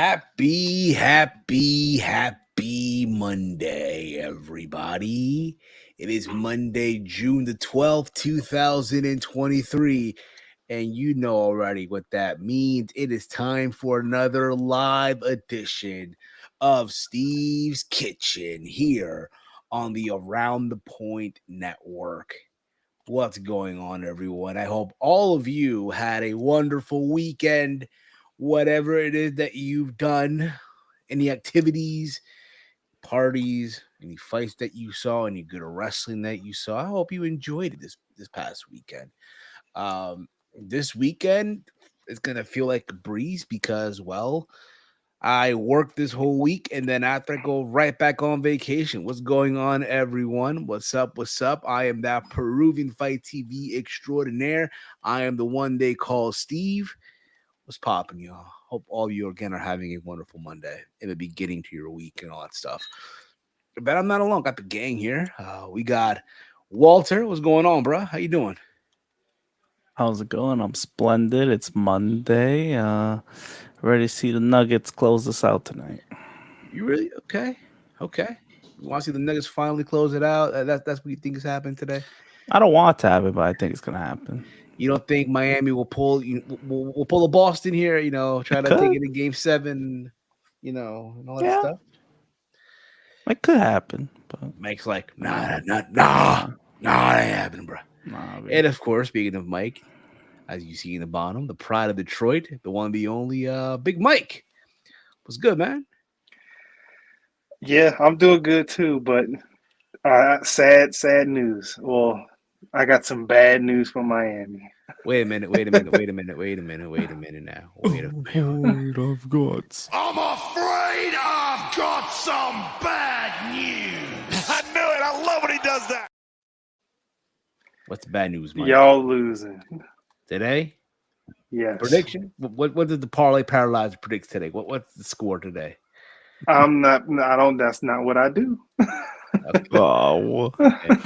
Happy Monday, everybody. It is Monday, June the 12th, 2023. And you know already what that means. It is time for another live edition of Steve's Kitchen here on the Around the Point Network. What's going on, everyone? I hope all of you had a wonderful weekend. Whatever it is that you've done, any activities, parties, any fights that you saw, any good wrestling that you saw, I hope you enjoyed it this past weekend. This weekend is gonna feel like a breeze because, well, I work this whole week and then after I go right back on vacation. What's going on, everyone? What's up? What's up? I am that Peruvian Fight TV extraordinaire. I am the one they call Steve. What's popping, y'all? Hope all of you again are having a wonderful Monday in the beginning to your week and all that stuff. But I'm not alone. Got the gang here. We got Walter. What's going on, bro? How you doing? How's it going? I'm splendid. It's Monday. Ready to see the Nuggets close this out tonight. You really okay? Okay. You want to see the Nuggets finally close it out? That's what you think is happening today? I don't want it to happen, but I think it's gonna happen. You don't think Miami will pull? We'll pull a Boston here? Try It to take could. it in Game 7. And all that Yeah, stuff. it could happen, but Mike's like, nah, nah, that ain't happening, bro. nah. And of course, speaking of Mike, as you see in the bottom, the pride of Detroit, the one, the only, Big Mike. What's good, man? Yeah, I'm doing good too, but sad news. Well, I got some bad news from Miami. Wait a minute now. Wait a minute. I've got. I'm afraid I've got some bad news. I knew it. I love when he does that. What's the bad news, Mike? Y'all losing. Today? Yes. Prediction? What did the parlay paralyzer predict today? What's the score today? I'm not. I don't. That's not what I do. Oh,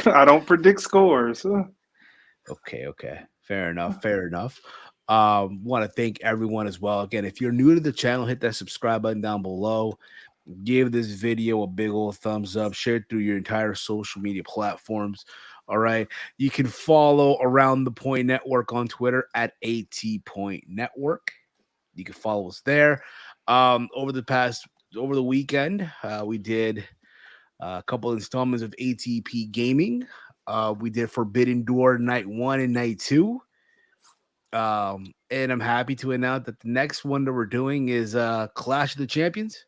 I don't predict scores. Okay. Fair enough. Want to thank everyone as well. Again, if you're new to the channel, hit that subscribe button down below. Give this video a big old thumbs up. Share it through your entire social media platforms. All right. You can follow Around the Point Network on Twitter at AT Point Network. You can follow us there. Over the weekend, we did a couple installments of ATP Gaming. We did Forbidden Door Night 1 and Night 2. And I'm happy to announce that the next one that we're doing is Clash of the Champions.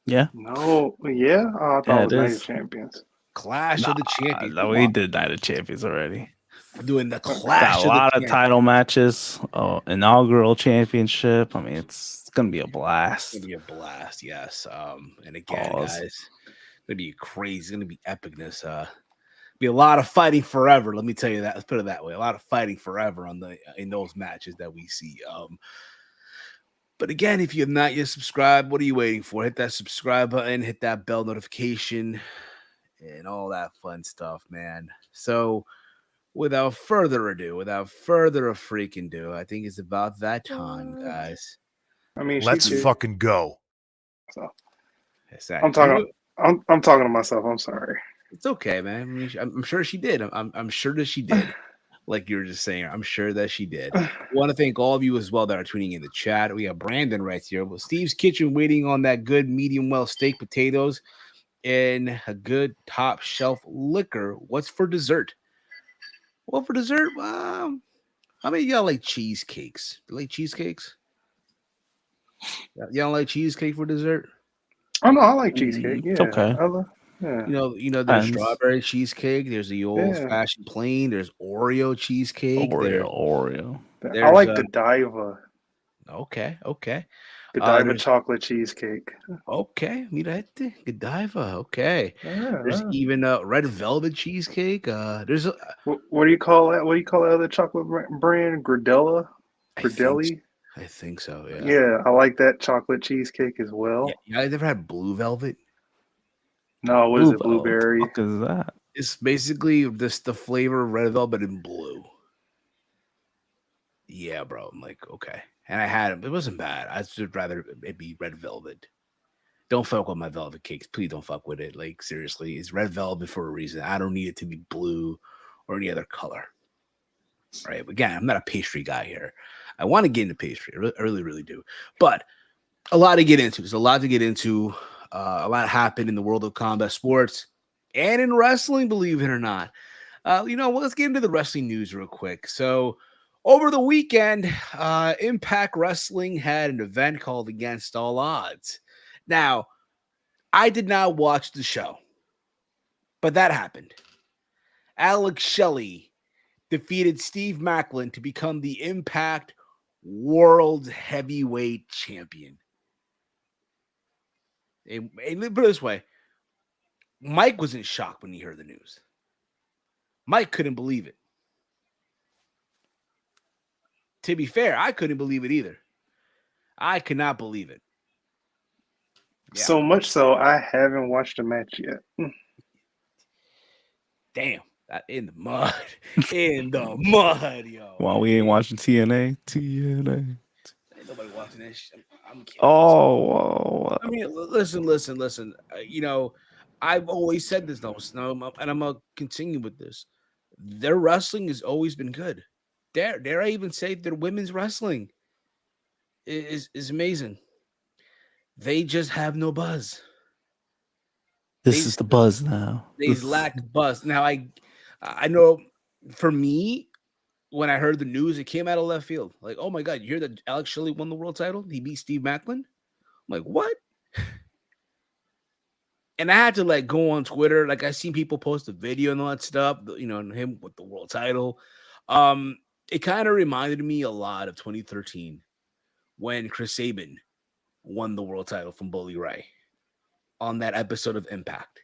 yeah. No. Yeah. Oh, I thought Yeah, it was it Night is. of Champions. Clash of the Champions. No, we did Night of Champions already. We're doing the Got Clash a lot of the of title matches. Inaugural championship. I mean, it's gonna be a blast. It's gonna be a blast, yes. And again, guys, it's gonna be crazy. It's gonna be epicness. Be a lot of fighting forever. Let me tell you that. Let's put it that way. A lot of fighting forever in those matches that we see. But again, if you have not yet subscribed, what are you waiting for? Hit that subscribe button, hit that bell notification, and all that fun stuff, man. So, without further freaking ado, I think it's about that time, guys. I mean, Let's she did. fucking go. So, Exactly. I'm talking. I'm talking to myself. I'm sorry. It's okay, man. I mean, I'm sure she did. I'm sure that she did. Like you were just saying, I'm sure that she did. I want to thank all of you as well that are tuning in the chat. We have Brandon right here. Well, Steve's Kitchen waiting on that good medium well steak potatoes and a good top shelf liquor. What's for dessert? Well, for dessert, how many of y'all like cheesecakes? You like cheesecakes? Y'all like cheesecake for dessert? Oh no, I like cheesecake. It's Yeah. okay. Yeah. There's Depends. strawberry cheesecake. There's the old fashioned plain. There's Oreo cheesecake. Oreo. I like the Godiva. Okay. Godiva chocolate cheesecake. Okay, mirate, Godiva. Okay. Yeah, There's even red velvet cheesecake. There's a what do you call that? What do you call that other chocolate brand? Gradella? Gradelli? I think so. Yeah. Yeah, I like that chocolate cheesecake as well. Yeah. You guys ever had blue velvet? No, what is it? Blueberry? What the fuck is that? It's basically the flavor of red velvet in blue. Yeah, bro. I'm like, okay. And I had him. It wasn't bad. I just rather it be red velvet. Don't fuck with my velvet cakes. Please don't fuck with it. Like, seriously, it's red velvet for a reason. I don't need it to be blue or any other color. Right. But again, I'm not a pastry guy here. I want to get into pastry. I really, really do. But a lot to get into. There's a lot to get into. A lot happened in the world of combat sports and in wrestling, believe it or not. Well, let's get into the wrestling news real quick. So, over the weekend, Impact Wrestling had an event called Against All Odds. Now, I did not watch the show, but that happened. Alex Shelley defeated Steve Macklin to become the Impact World Heavyweight Champion. And put it this way, Mike was in shock when he heard the news. Mike couldn't believe it. To be fair, I couldn't believe it either. I could not believe it. Yeah. So much so, I haven't watched the match yet. Damn. In the mud. In the mud, yo. While we ain't watching TNA. TNA. Ain't nobody watching that shit. I'm kidding. Oh. I mean, listen. I've always said this, though, and I'm going to continue with this. Their wrestling has always been good. Dare I even say their women's wrestling is amazing. They just have no buzz. This is the buzz now. They lack buzz. Now, I know for me, when I heard the news, it came out of left field. Like, oh my God, you hear that Alex Shelley won the world title? He beat Steve Macklin? I'm like, what? And I had to like go on Twitter. Like I seen people post a video and all that stuff, him with the world title. It kind of reminded me a lot of 2013 when Chris Sabin won the world title from Bully Ray on that episode of Impact.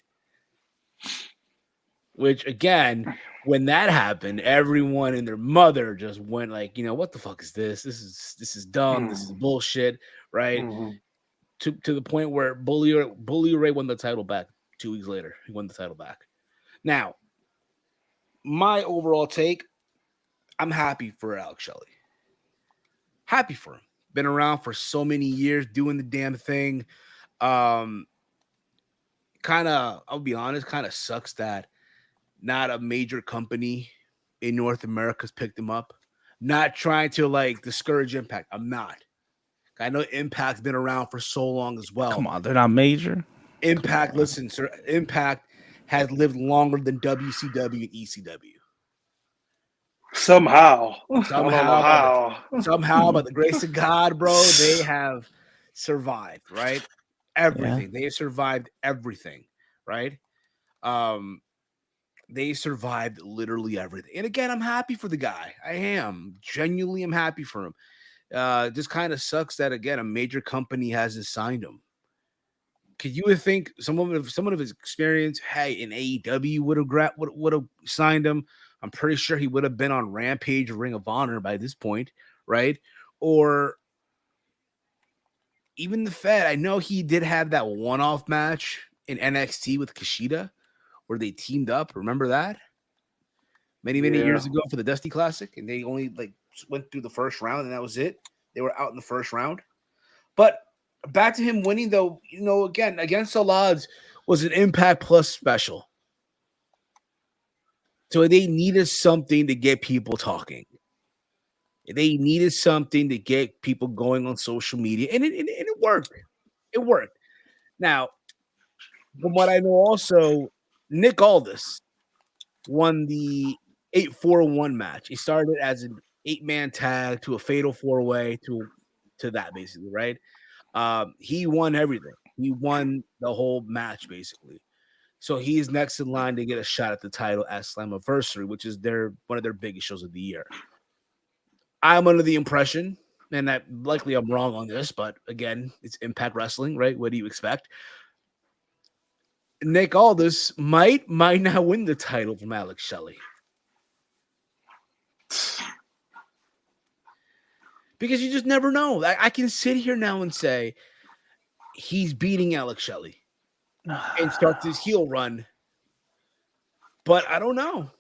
Which again, when that happened, everyone and their mother just went like, what the fuck is this? This is dumb. This is bullshit, right? Mm-hmm. To the point where Bully Ray won the title back 2 weeks later. He won the title back. Now, my overall take, I'm happy for Alex Shelley. Happy for him. Been around for so many years doing the damn thing. I'll be honest, kind of sucks that not a major company in North America's picked him up. Not trying to like discourage Impact. I'm not. I know Impact's been around for so long as well. Come on, they're not major. Impact, listen, sir. Impact has lived longer than WCW and ECW. Somehow, by the grace of God, bro, they have survived, right? Everything. Yeah. They survived everything, right? They survived literally everything. And again, I'm happy for the guy. I am. Genuinely, I'm happy for him. Just kind of sucks that, again, a major company hasn't signed him. Because you would think someone of his experience, hey, in AEW would have signed him. I'm pretty sure he would have been on Rampage or Ring of Honor by this point, right? Or even the Fed. I know he did have that one-off match in NXT with Kushida where they teamed up. Remember that? Many years ago for the Dusty Classic, and they only like went through the first round, and that was it. They were out in the first round. But back to him winning, though, again, Against All Odds was an Impact Plus special. So they needed something to get people talking. They needed something to get people going on social media, and it worked. It worked. Now, from what I know also, Nick Aldis won the 8-4-1 match. He started as an 8-man tag to a fatal 4-way to that, basically, right? He won everything. He won the whole match, basically. So he's next in line to get a shot at the title at Slammiversary, which is one of their biggest shows of the year. I'm under the impression, and that likely I'm wrong on this, but again, it's Impact Wrestling, right? What do you expect? Nick Aldis might not win the title from Alex Shelley. Because you just never know. I can sit here now and say he's beating Alex Shelley and starts his heel run. But I don't know.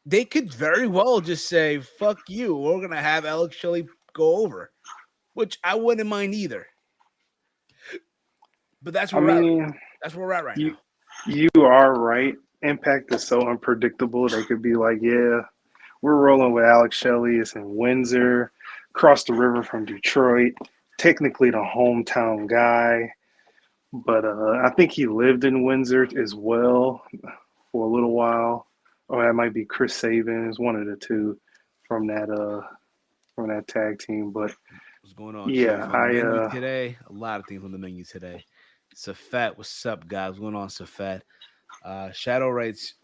They could very well just say, fuck you. We're going to have Alex Shelley go over, which I wouldn't mind either. But that's I where we're at. mean, That's where we're at right you now. you are right. Impact is so unpredictable. They could be like, yeah, we're rolling with Alex Shelley. It's in Windsor, across the river from Detroit. Technically the hometown guy, but I think he lived in Windsor as well for a little while. Or that might be Chris Sabin. It's one of the two from that tag team. But What's going on, yeah, Chief? On the I menu today, a lot of things on the menu today. Safet, what's up, guys? What's going on, Safet? Shadow writes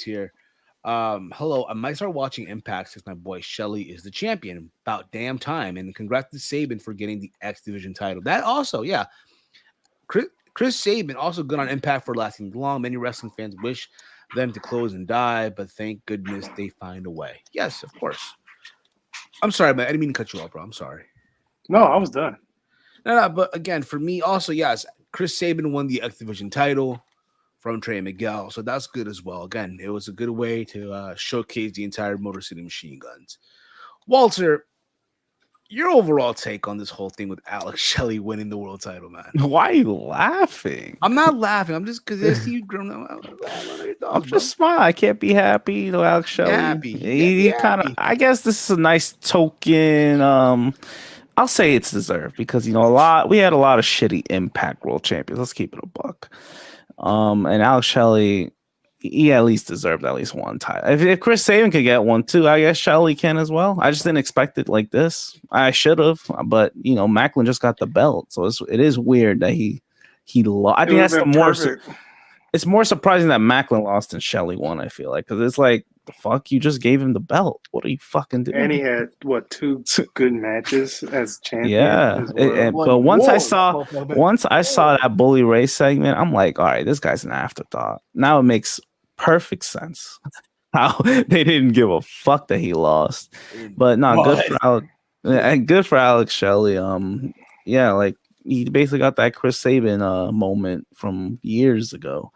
here. Hello, I might start watching Impact since my boy Shelly is the champion. About damn time. And congrats to Sabin for getting the X Division title. That also, yeah. Chris Sabin also good on Impact for lasting long. Many wrestling fans wish them to close and die, but thank goodness they find a way. Yes, of course. I'm sorry, man. I didn't mean to cut you off, bro. I'm sorry. no, I was done. No, but again, for me, also, yes, Chris Sabin won the X Division title from Trey Miguel, so that's good as well. Again, it was a good way to showcase the entire Motor City Machine Guns. Walter, your overall take on this whole thing with Alex Shelley winning the world title, man? Why are you laughing? I'm not laughing. I'm just because I see you grown up. I'm just smiling. I can't be happy. You know, Alex Shelley. Happy. He kind of. I guess this is a nice token. I'll say it's deserved because we had a lot of shitty Impact World Champions. Let's keep it a buck. And Alex Shelley, he at least deserved at least one title. If Chris Sabin could get one too, I guess Shelley can as well. I just didn't expect it like this. I should have, but Macklin just got the belt, so it is weird that he lost. I think that's the more. It's more surprising that Macklin lost and Shelley won. I feel like because it's like the fuck you just gave him the belt. What are you fucking doing? And he had two good matches as champion. Yeah, as well. but once I saw that Bully Ray segment, I'm like, all right, this guy's an afterthought. Now it makes perfect sense how they didn't give a fuck that he lost. But no, good for Alex Shelley. Yeah, like he basically got that Chris Sabin moment from years ago.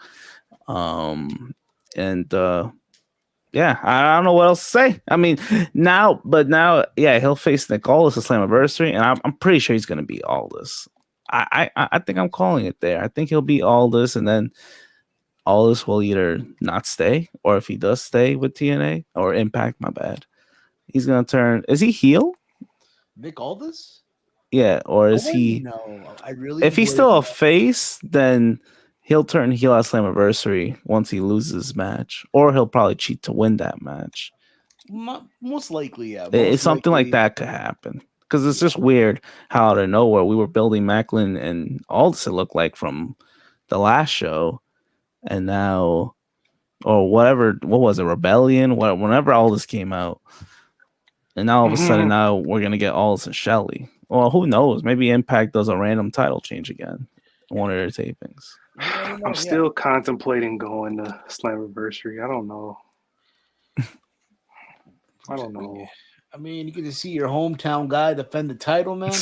Yeah, I don't know what else to say. I mean, now, yeah, he'll face Nick Aldis at Slammiversary, and I'm pretty sure he's going to beat Aldis. I think I'm calling it there. I think he'll beat Aldis, and then Aldis will either not stay, or if he does stay with TNA or Impact, my bad, he's going to turn. Is he heel? Nick Aldis? Yeah, or is he? No, I really. If he's still a face, then he'll turn heel at Slammiversary once he loses his match, or he'll probably cheat to win that match. Most likely, yeah. It's something like that could happen because it's just weird how out of nowhere we were building Macklin and Aldis, it looked like from the last show, and now, or whatever, what was it, Rebellion? Whenever Aldis came out, and now all of a sudden now we're gonna get Aldis and Shelley. Well, who knows? Maybe Impact does a random title change again, one of their tapings. I'm still contemplating going to Slammiversary. I don't know. I mean, you get to see your hometown guy defend the title, man.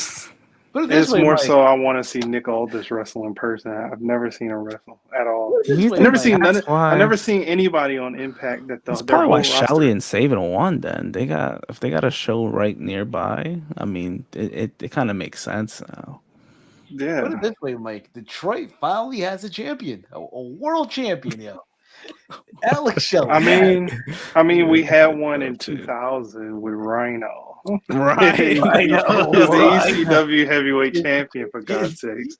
But it's more so I want to see Nick Aldis wrestle in person. I've never seen him wrestle at all. I've never seen anybody on Impact that that's probably why Shelly and Sabin won. Then if they got a show right nearby, I mean, it kind of makes sense now. Yeah. Put it this way, Mike. Detroit finally has a champion, a world champion, yo. Alex Shelley. I mean, we had one in 2000 with Rhino. Right. He was the ECW heavyweight champion, for God's sakes.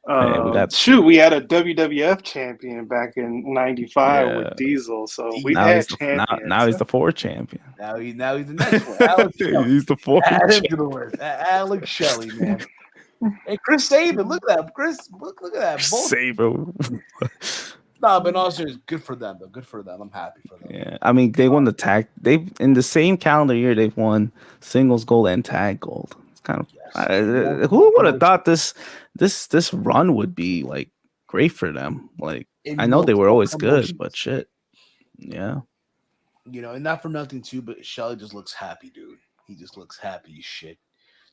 We had a WWF champion back in '95 with Diesel. So we've had champions. Now he's the 4 champion. Now he's the next one. Alex he's the 4. Alex Shelley, man. Hey, Chris Sabin, look at that. Chris, look at that. Sabin. No, but also it's good for them, though. Good for them. I'm happy for them. Yeah, I mean, they won the tag. They've in the same calendar year they've won singles gold and tag gold. It's kind of who would have thought this run would be like great for them? Like I know they were always good, but shit, yeah. And not for nothing too, but Shelly just looks happy, dude. He just looks happy as shit.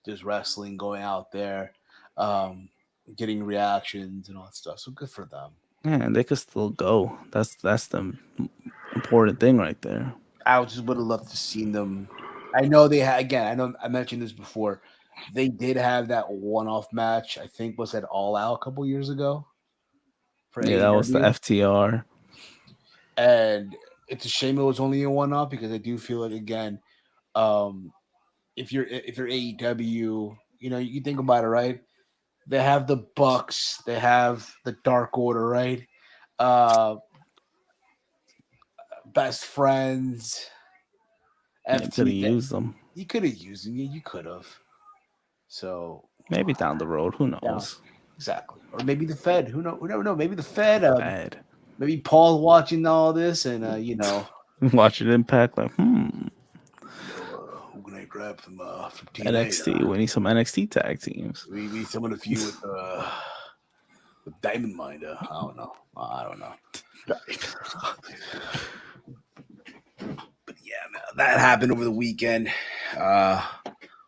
Just wrestling, going out there, getting reactions and all that stuff. So good for them. Yeah, and they could still go. That's the important important thing right there. I just would have loved to seen them. I know they had again. I know I mentioned this before. They did have that one-off match. I think was at All Out a couple years ago for Yeah, that was the AEW, FTR. and it's a shame it was only a one-off because I do feel like again, um, if you're AEW, you know you think about it, right? They have the Bucks, they have the Dark Order, right? Uh, Best Friends, You could have FT. used them. You could have used them. You could have. So Maybe down the road. Who yeah, knows? exactly. Or maybe the Fed. Who know? Who never know? Maybe the Fed. Bad. Maybe Paul's watching all this, and you know, Watching Impact, like, who can I grab from TNA? NXT. We need some NXT tag teams. We need someone to feud with Diamond Mind. I don't know. I don't know. But yeah, man, that happened over the weekend.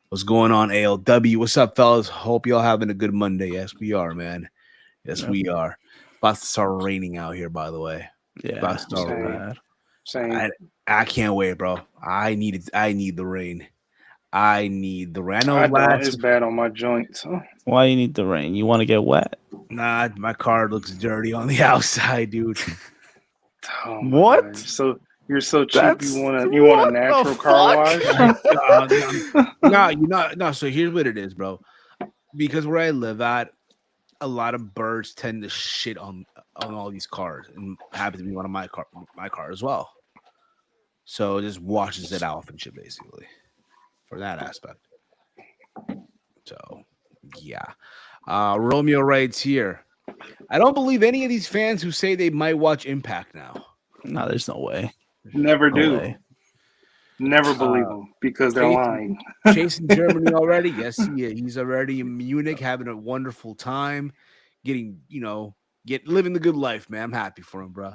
What's going on, ALW? What's up, fellas? Hope y'all having a good Monday. Yes, we are, man. Yes, we are. About to start raining out here, by the way. Yeah, About to start Same. raining. Same. I can't wait, bro. I need the rain. I need the rain. I I know don't. It's bad on my joints. Huh? Why you need the rain? You want to get wet? Nah, my car looks dirty on the outside, dude. Oh my What? God. So you're so cheap. That's- You want a what natural the car fuck? wash? No. So here's what it is, bro. Because where I live at, a lot of birds tend to shit on all these cars, and happens to be one of my car as well. So it just washes it off and shit, basically, for that aspect. So yeah, Romeo writes here. I don't believe any of these fans who say they might watch Impact now. No, there's no way. Never No do. way. Never believe them because they're lying. Chasing Germany already. Yes, he's already in Munich having a wonderful time, getting living the good life, man. I'm happy for him, bro.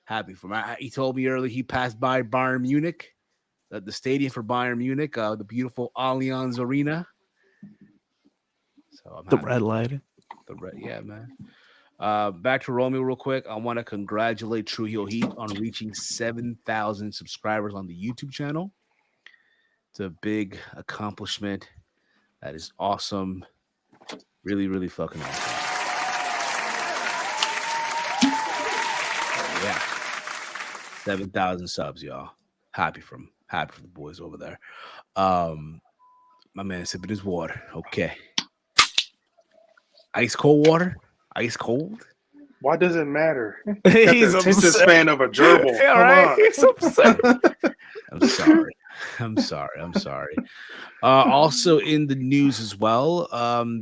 Happy for him. He told me earlier he passed by Bayern Munich, the stadium for Bayern Munich, the beautiful Allianz Arena. So I'm The happy. red light. Yeah, man. Back to Romeo real quick. I want to congratulate Trujillo Heat on reaching 7,000 subscribers on the YouTube channel. It's a big accomplishment. That is awesome. Really, really fucking awesome. So, yeah. 7,000 subs, y'all. Happy for the boys over there. My man is sipping his water. Okay. Ice cold water? Ice cold? Why does it matter? He's Got the attention upset. span of a gerbil. Yeah, Come right? on. He's upset. I'm sorry. Also in the news as well,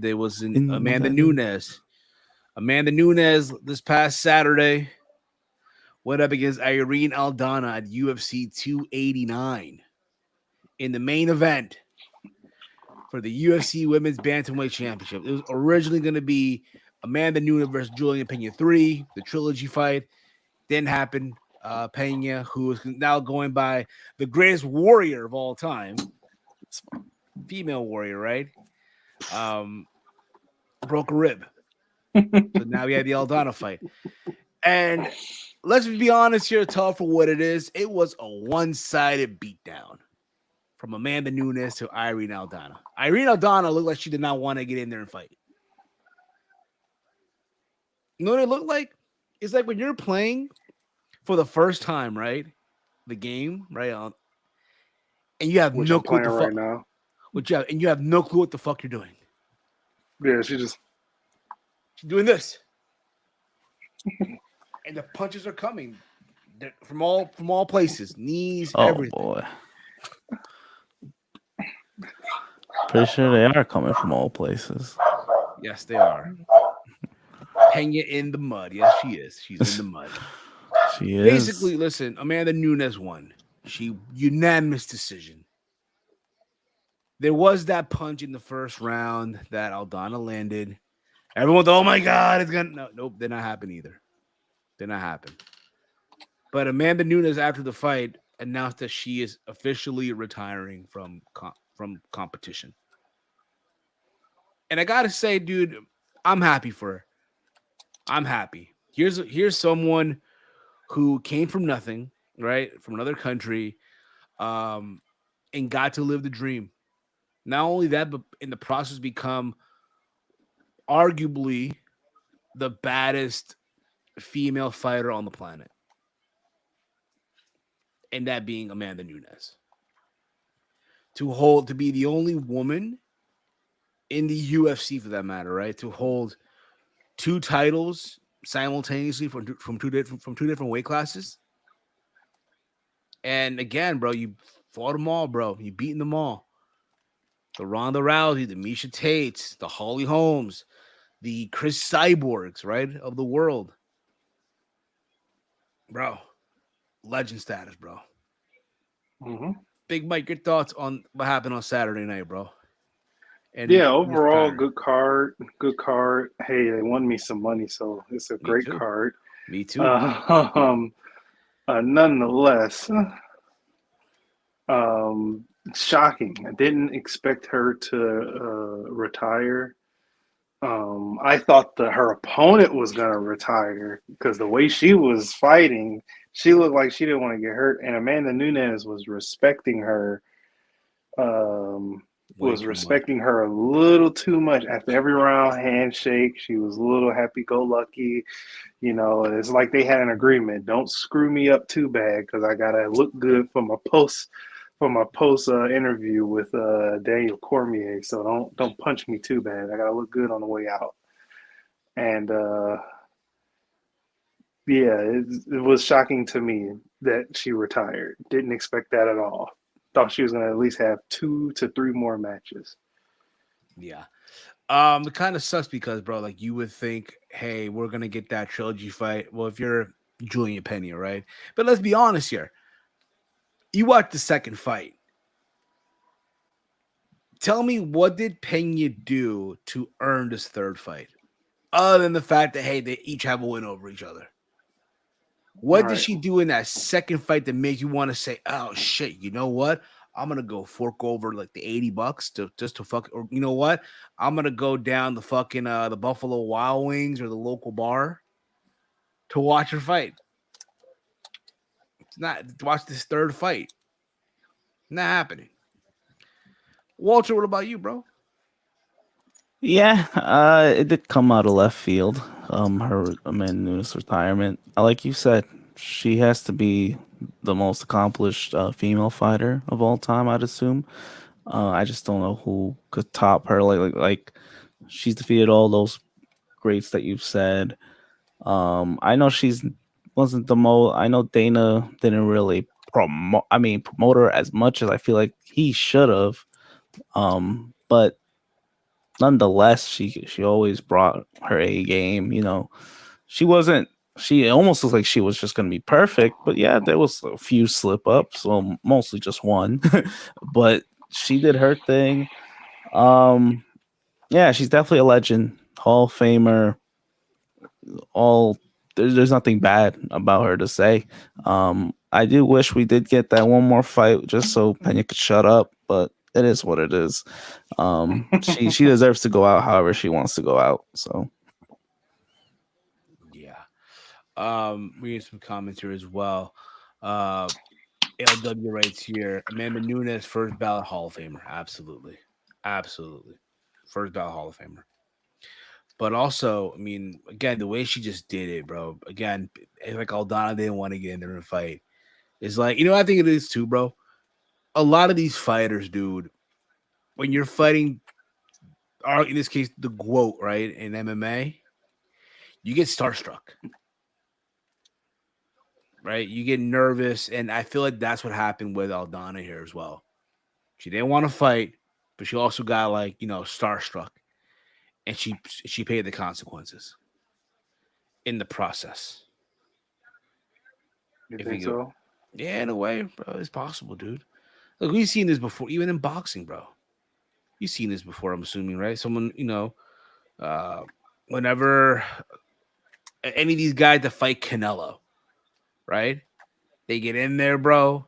there was Amanda Nunes. Amanda Nunes this past Saturday went up against Irene Aldana at UFC 289 in the main event for the UFC Women's Bantamweight Championship. It was originally going to be Amanda Nunes versus Julian Pena 3, the trilogy fight. Didn't happen. Pena, who is now going by the greatest warrior of all time, female warrior, right? Broke a rib. So now we have the Aldana fight. And let's be honest here, tell for what it is. It was a one-sided beatdown from Amanda Nunes to Irene Aldana. Irene Aldana looked like she did not want to get in there and fight. You know what it looked like? It's like when you're playing for the first time, right? The game, right? And you have Which no I'm clue playing what the right fuck. now. And you have no clue what the fuck you're doing. Yeah, she's doing this. And the punches are coming from all places, knees, everything. Boy. Pretty sure they are coming from all places. Yes, they are. Pena in the mud. Yes, she is. She's in the mud. She is. Basically, listen, Amanda Nunes won. She unanimous decision. There was that punch in the first round that Aldana landed. Everyone thought, oh my God, it's gonna nope, did not happen either. Did not happen. But Amanda Nunes, after the fight, announced that she is officially retiring from competition. And I gotta say, dude, I'm happy for her. I'm happy. Here's someone who came from nothing, right, from another country, um, and got to live the dream. Not only that, but in the process, become arguably the baddest female fighter on the planet, and that being Amanda Nunes. To be the only woman in the UFC, for that matter, right, to hold two titles simultaneously from two different weight classes. And again, bro, you fought them all, bro. You beaten them all. The Ronda Rousey, the Misha Tates, the Holly Holmes, the Chris Cyborgs, right, of the world, bro. Legend status, bro. Hmm. Big Mike, your thoughts on what happened on Saturday night, bro? And Yeah, this overall, card. good card. Good card. Hey, they won me some money, so it's a Me great too. card. Me too. Uh, um, nonetheless, shocking. I didn't expect her to retire. I thought that her opponent was gonna retire because the way she was fighting, she looked like she didn't want to get hurt, and Amanda Nunes was respecting her. Um, Way was too much. respecting her a little too much after every round handshake. She was a little happy-go-lucky. You know, it's like they had an agreement. Don't screw me up too bad because I gotta look good for my post interview with Daniel Cormier. So don't punch me too bad. I gotta look good on the way out. And yeah, it was shocking to me that she retired. Didn't expect that at all. Thought she was gonna at least have 2 to 3 more matches. Yeah. It kind of sucks because, bro, like you would think, hey, we're gonna get that trilogy fight. Well, if you're Julian Pena, right? But let's be honest here. You watch the second fight. Tell me, what did Pena do to earn this third fight? Other than the fact that, hey, they each have a win over each other. All What did right. she do in that second fight that made you want to say, oh shit, you know what? I'm gonna go fork over like the $80 to just to fuck, or you know what? I'm gonna go down the fucking the Buffalo Wild Wings or the local bar to watch her fight. It's not to watch this third fight. Not happening. Walter, what about you, bro? Yeah, it did come out of left field. Her Amanda Nunes retirement. Like you said, she has to be the most accomplished female fighter of all time. I'd assume. I just don't know who could top her. Like she's defeated all those greats that you've said. I know she's wasn't the most. I know Dana didn't really promote her as much as I feel like he should have. But nonetheless, she always brought her A game. You know, she wasn't. She almost looked like she was just going to be perfect, but yeah, there was a few slip ups. Well, mostly just one, but she did her thing. Um, yeah, she's definitely a legend, Hall of Famer. All there's nothing bad about her to say. I do wish we did get that one more fight just so Pena could shut up, but it is what it is. She deserves to go out however she wants to go out. So Yeah. Reading some comments here as well. Uh, LW writes here, Amanda Nunes, first ballot Hall of Famer. Absolutely. Absolutely. First ballot Hall of Famer. But also, I mean, again, the way she just did it, bro. Again, it's like Aldana didn't want to get in there and fight. It's like, I think it is too, bro. A lot of these fighters, dude, when you're fighting, or in this case, the GOAT, right, in MMA, you get starstruck, right? You get nervous. And I feel like that's what happened with Aldana here as well. She didn't want to fight, but she also got like, starstruck. And she paid the consequences in the process. You If think you go, so? yeah, in a way, bro, it's possible, dude. Look, we've seen this before, even in boxing, bro. You've seen this before, I'm assuming, right? Someone, uh, whenever any of these guys that fight Canelo, right? They get in there, bro.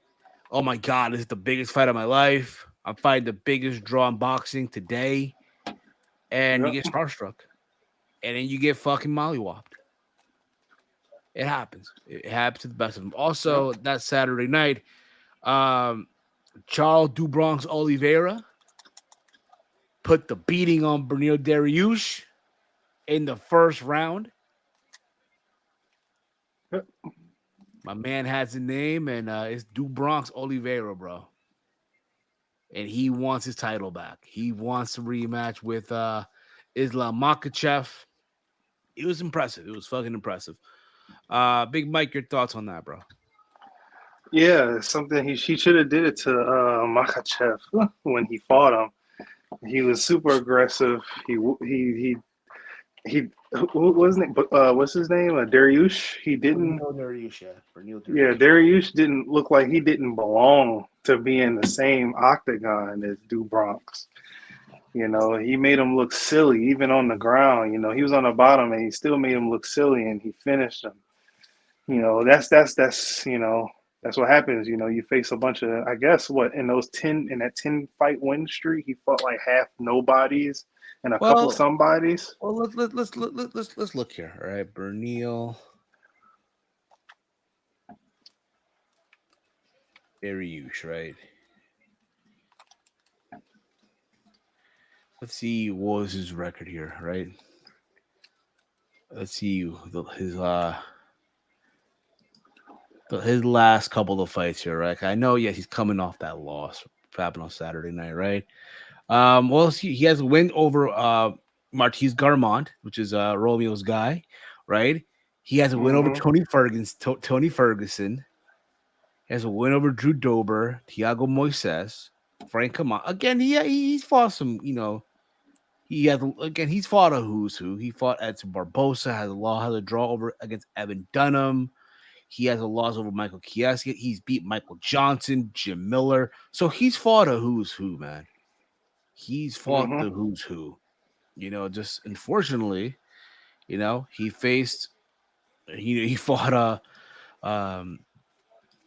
Oh my God, this is the biggest fight of my life. I'm fighting the biggest draw in boxing today. And you Yep. get starstruck. And then you get fucking mollywopped. It happens. It happens to the best of them. Also, that Saturday night, um, Charles Du Bronx Oliveira put the beating on Bernil Dariush in the first round. My man has a name, and it's Du Bronx Oliveira, bro. And he wants his title back. He wants a rematch with Islam Makhachev. It was impressive. It was fucking impressive. Big Mike, your thoughts on that, bro? Yeah, something he should have did it to Makhachev when he fought him. He was super aggressive. He who wasn't it? What's his name? Dariush. He didn't. Bernil Dariush, yeah. Bernil Yeah, Dariush. Dariush didn't look like he didn't belong to be in the same octagon as Du Bronx. You know, he made him look silly even on the ground. You know, he was on the bottom and he still made him look silly and he finished him. You know, that's that's what happens. You know, you face a bunch of I guess what in that 10 fight win streak, he fought like half nobodies and a couple Well, somebodies. well, let's look here. All right, Bernil Dariush, right? Let's see what was his record here, right? Let's see his last couple of fights here, right? I know, yes, he's coming off that loss happened on Saturday night, right? Well, he has a win over Martins Garmont, which is Romeo's guy, right? He has a win over Hmm. Tony Ferguson. He has a win over Drew Dober, Thiago Moises, Frank Kaman. Again, he's fought some, he's fought a who's who. He fought Edson Barbosa, has a draw over against Evan Dunham. He has a loss over Michael Chiesa. He's beat Michael Johnson, Jim Miller. So he's fought a who's who, man. He's fought Hmm. the who's who. Just unfortunately, he faced he fought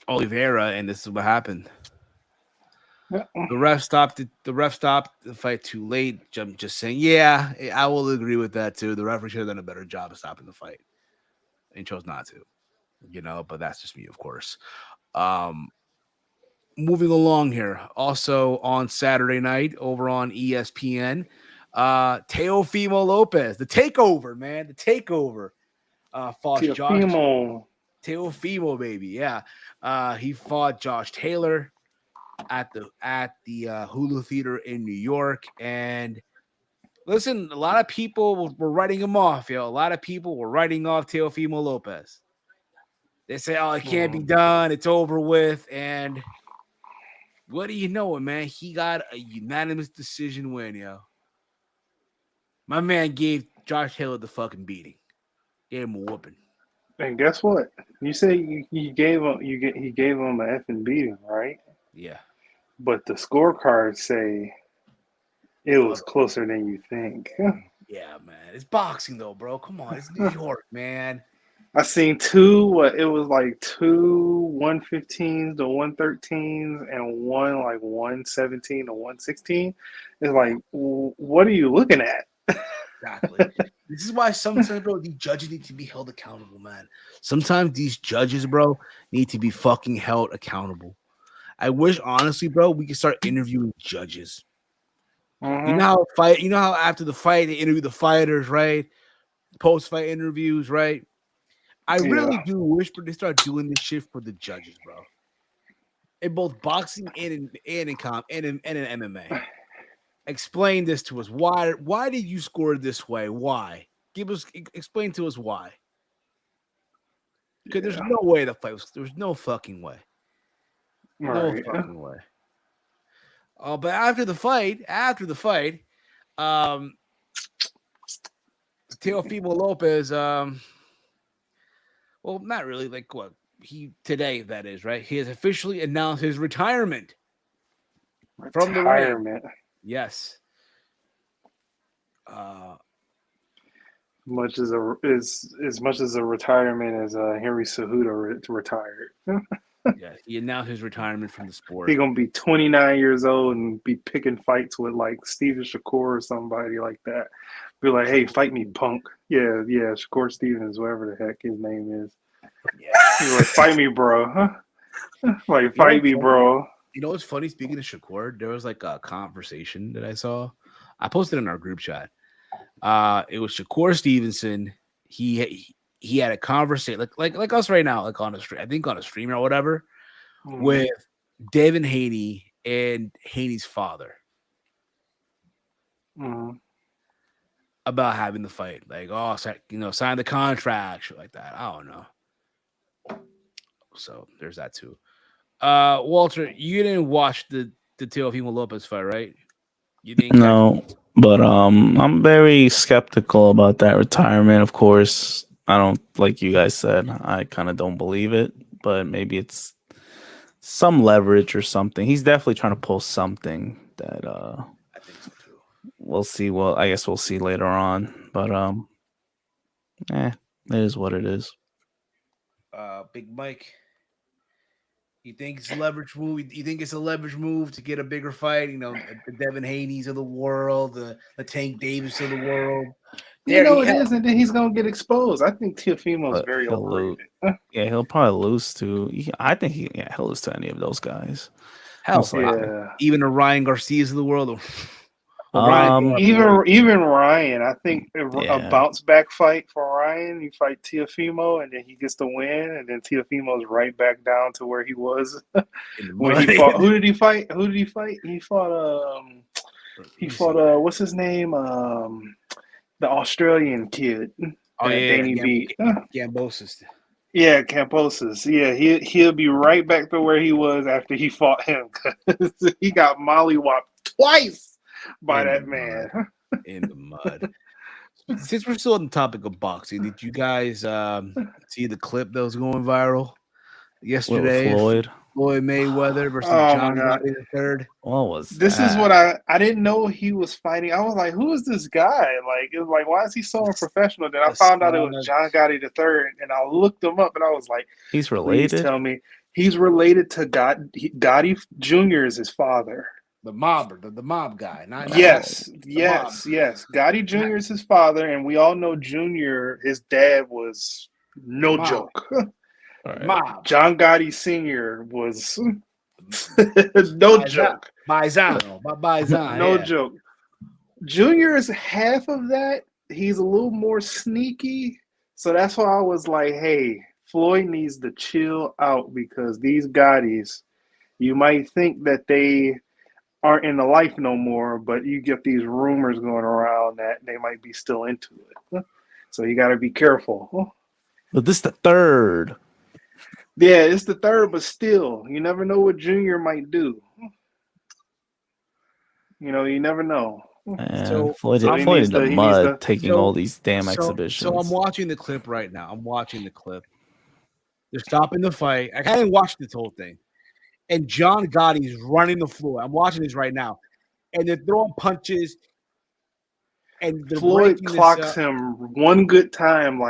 Oliveira, and this is what happened. The ref stopped it. The ref stopped the fight too late. I'm just saying, yeah, I will agree with that too. The referee should have done a better job of stopping the fight and chose not to. But that's just me, of course. Um, Moving along here. Also on Saturday night over on ESPN, Teofimo Lopez, the takeover, man, the takeover. Fought Josh Tiafimo. Teofimo, baby, yeah. He fought Josh Taylor at the Hulu Theater in New York, and listen, a lot of people were writing him off, yo. A lot of people were writing off Teofimo Lopez. They say, "Oh, it can't be done. It's over with." And what do you know, man? He got a unanimous decision win, yo. My man gave Josh Taylor the fucking beating. Gave him a whooping. And guess what? You say you gave him he gave him an effing beating, right? Yeah. But the scorecards say it was Fuck. closer than you think. Yeah, man. It's boxing though, bro. Come on. It's New York, man. I seen it was like two 115s to 113s and one like 117 to 116. It's like, what are you looking at? Exactly. This is why sometimes, bro, these judges need to be held accountable, man. Sometimes these judges, bro, need to be fucking held accountable. I wish, honestly, bro, we could start interviewing judges. Mm-hmm. You know how after the fight they interview the fighters, right? Post-fight interviews, right? I really Yeah. do wish they start doing this shit for the judges, bro. In both boxing and in MMA. Explain this to us. Why did you score this way? Why? Explain to us why. Because there's Yeah. no way the fight was. There's no fucking way. No Right. fucking way. But after the fight, um, Teofimo Lopez, well, not really. Like what today that is, right? He has officially announced his retirement from the ring. Retirement. Yes. Uh, Much as as much as a retirement as Henry Cejudo retired. yeah, he announced his retirement from the He sport. gonna be 29 years old and be picking fights with like Steven Shakur or somebody like that. Be like, hey, fight me, punk. Yeah, Shakur Stevens, whatever the heck his name is. He's like, fight me, bro. Huh? Like, fight me, bro. You know what's funny? Speaking of Shakur, there was like a conversation that I saw. I posted in our group chat. It was Shakur Stevenson. He had a conversation like us right now, like on a stream, I think on a stream or whatever, with Devin Haney and Haney's father about having the fight. Like, oh, sign the contract, shit like that. I don't know. So there's that too. Walter, you didn't watch the Teofimo Lopez fight, right? You didn't No, but I'm very skeptical about that retirement. Of course, I don't, like you guys said, I kind of don't believe it, but maybe it's some leverage or something. He's definitely trying to pull something that I think so too. We'll see. Well, I guess we'll see later on, but it is what it is. Big Mike, you think it's a leverage move? You think it's a leverage move to get a bigger fight? You know, the Devin Haney's of the world, the Tank Davis of the world. You know it is, and then he's gonna get exposed. I think Teofimo's very overrated. Yeah, he'll probably lose to. I think he'll lose to any of those guys. Hell, even a Ryan Garcia's of the world. Even Ryan, I think a bounce back fight for Ryan. You fight Teofimo, and then he gets the win, and then Teofimo's right back down to where he was when he fought. Who did he fight? He fought. He fought. What's his name? The Australian kid. Danny beat. Cambosis. Yeah, Cambosis. Yeah, he'll be right back to where he was after he fought him because he got mollywopped twice by that man. In the mud. Since we're still on the topic of boxing, did you guys see the clip that was going viral yesterday? Floyd Mayweather versus John Gotti III. What was this? Is what I didn't know he was fighting. I was like, who is this guy? Like, it was like, why is he so unprofessional? Then I found out it was John Gotti III, and I looked him up, and I was like, he's related. Please tell me he's related to Gotti Jr. is his father. The mob guy. Yes. Gotti Jr. is his father, and we all know Jr. His dad was no joke. Right. John Gotti Sr. was no joke. No joke. Junior is half of that. He's a little more sneaky. So that's why I was like, hey, Floyd needs to chill out because these Gottis, you might think that they aren't in the life no more, but you get these rumors going around that they might be still into it. So you got to be careful. But this is the third. Yeah, it's the third, but still, you never know what Junior might do. You know, you never know. So Floyd in the mud taking all these damn exhibitions. So I'm watching the clip right now. They're stopping the fight. I haven't watched this whole thing. And John Gotti's running the floor. I'm watching this right now. And they're throwing punches. And Floyd clocks him one good time.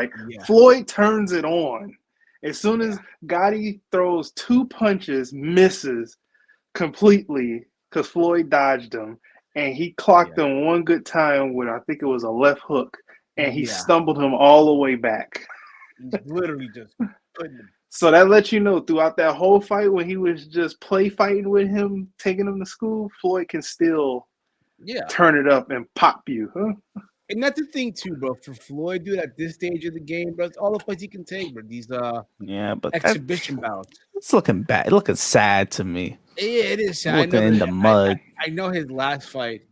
Floyd turns it on. As soon as Gotti throws two punches, misses completely because Floyd dodged him. And he clocked him one good time with, I think it was a left hook. And he stumbled him all the way back. He's literally just putting him. So that lets you know throughout that whole fight when he was just play fighting with him, taking him to school, Floyd can still turn it up and pop you. Huh? And that's the thing too, bro. For Floyd, dude, at this stage of the game, bro, it's all the fights he can take, bro. These but exhibition bouts. It's looking bad. It's looking sad to me. Yeah, it is sad. Looking in the mud. I know his last fight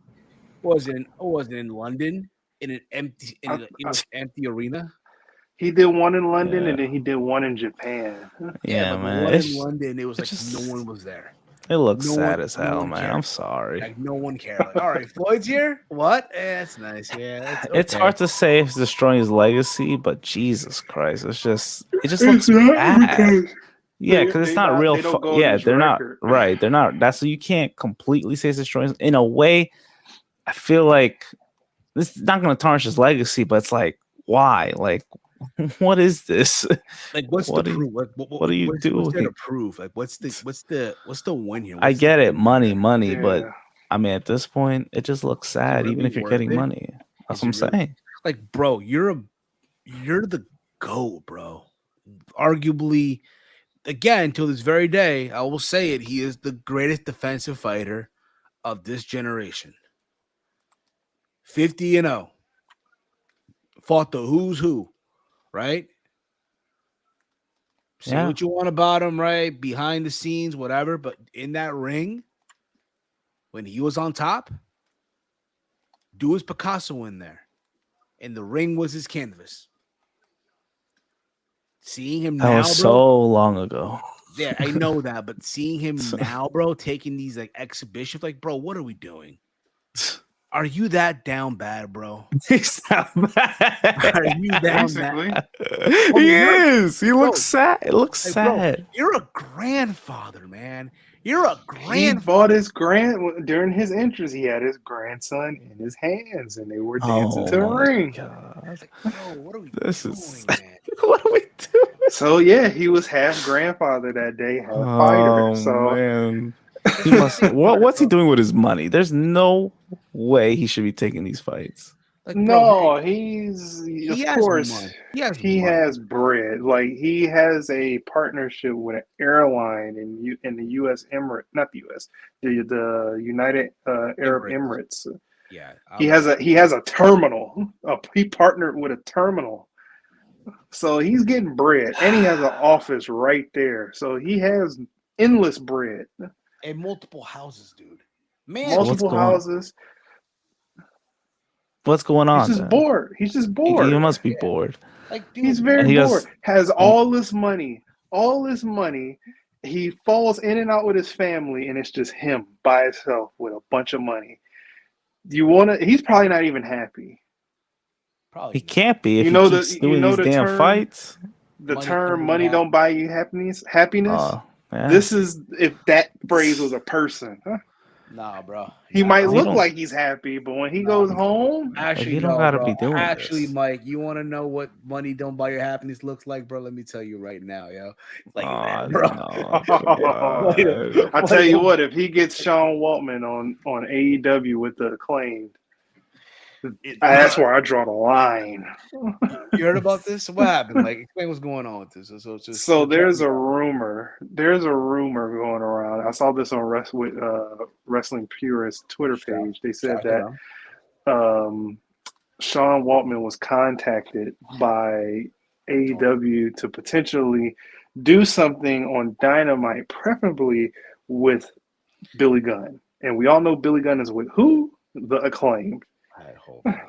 was in London in an empty arena. He did one in London and then he did one in Japan. Yeah, man. One in London, it was like no one was there. It looks sad as hell, man. Cared. I'm sorry. Like no one cared. Like, all right, Floyd's here. What? That's nice. Yeah, it's hard to say if it's destroying his legacy, but Jesus Christ, it just looks bad. Yeah, because it's not real. They're not right. They're not. That's you can't completely say it's destroying. In a way, I feel like this is not going to tarnish his legacy, but it's like why? Like, what is this? Like, what's the proof? What are you doing? What's there to prove? Like, what's the win here? I get it, money, but I mean, at this point, it just looks sad. Even if you're getting money, that's what I'm saying. Like, bro, you're the GOAT, bro. arguably, again, till this very day, I will say it, he is the greatest defensive fighter of this generation. 50-0. Fought the who's who, right? Say Yeah. what you want about him, right? Behind the scenes, whatever. But in that ring, when he was on top, do his Picasso in there. And the ring was his canvas. Seeing him That now, was bro. so long ago. Yeah, I know that. But seeing him now, bro, taking these like exhibitions, like, bro, what are we doing? Are you that down bad, bro? He's not bad. Are you down Basically. bad? He is. He looks sad. It looks Like, bro, sad. you're a grandfather, man. You're a He grandfather. bought his during his entrance. He had his grandson in his hands, and they were dancing to the my ring. God. Bro, what are we This doing, is man? what are we doing? So yeah, he was half grandfather that day, half fighter. So Man. He must what's he doing with his money? There's no way he should be taking these fights. Like, bro, no, he's he of has course money. He he has money. has bread. Like he has a partnership with an airline in the U.S. Emirate, not the U.S. the United Arab Emirates. Yeah, He has a terminal. He partnered with a terminal. So he's getting bread, and he has an office right there. So he has endless bread, and multiple houses, dude. Man, multiple houses. What's going on? He's just bored. He's just bored. He must be bored. like, dude, He's very he bored. Has Oh. all this money. He falls in and out with his family, and it's just him by himself with a bunch of money. He's probably not even happy. probably He can't be if You know he keeps doing the these damn term- fights. The Money term can't "money buy don't buy you happiness." Yeah. This is if that phrase was a person. Huh? Nah, bro. He might he look don't- like he's happy, but when he goes home, Actually, you don't no, gotta bro. be doing Actually, this. Mike, you want to know what money don't buy your happiness looks like, bro? Let me tell you right now, yo. Like that, bro. No. I tell you what, if he gets Sean Waltman on AEW with the Acclaimed, that's where I draw the line. You heard about this? What happened? Like, explain what's going on with this. So there's a rumor. There's a rumor going around. I saw this on Wrestling Purist Twitter page. They said that Sean Waltman was contacted by AEW to potentially do something on Dynamite, preferably with Billy Gunn. And we all know Billy Gunn is with who? The Acclaimed. I hope not.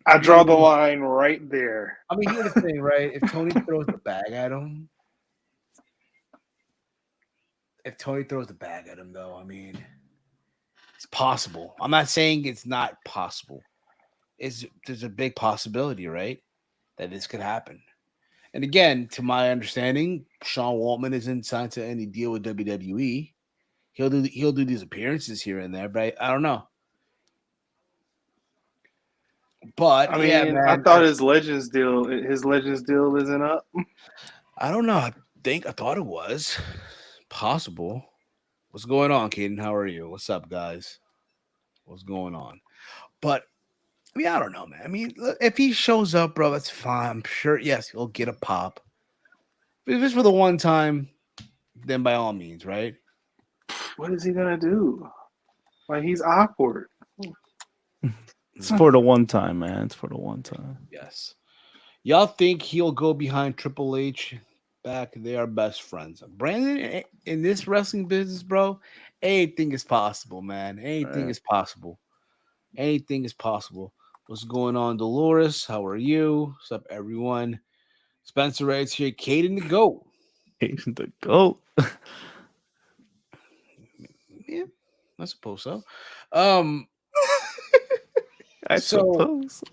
I draw the line right there. I mean, here's the thing, right? If Tony throws the bag at him, though, I mean, it's possible. I'm not saying it's not possible. There's a big possibility, right, that this could happen. And again, to my understanding, Sean Waltman isn't signed to any deal with WWE. He'll do these appearances here and there, but I don't know. But I mean, yeah, man, I thought his Legends deal isn't up. I don't know. I thought it was possible. What's going on, Caden? How are you? What's up, guys? What's going on? But I mean, I don't know, man. I mean, look, if he shows up, bro, that's fine. I'm sure. Yes, he'll get a pop. But if it's for the one time, then by all means, right? What is he gonna do? Like he's awkward. It's for the one time, man. It's for the one time. Yes. Y'all think he'll go behind Triple H back? They are best friends. Brandon, in this wrestling business, bro, anything is possible, man. Anything is possible. Anything is possible. What's going on, Dolores? How are you? What's up, everyone? Spencer writes here, Caden the GOAT. Caden the GOAT. Yeah, I suppose so. I suppose.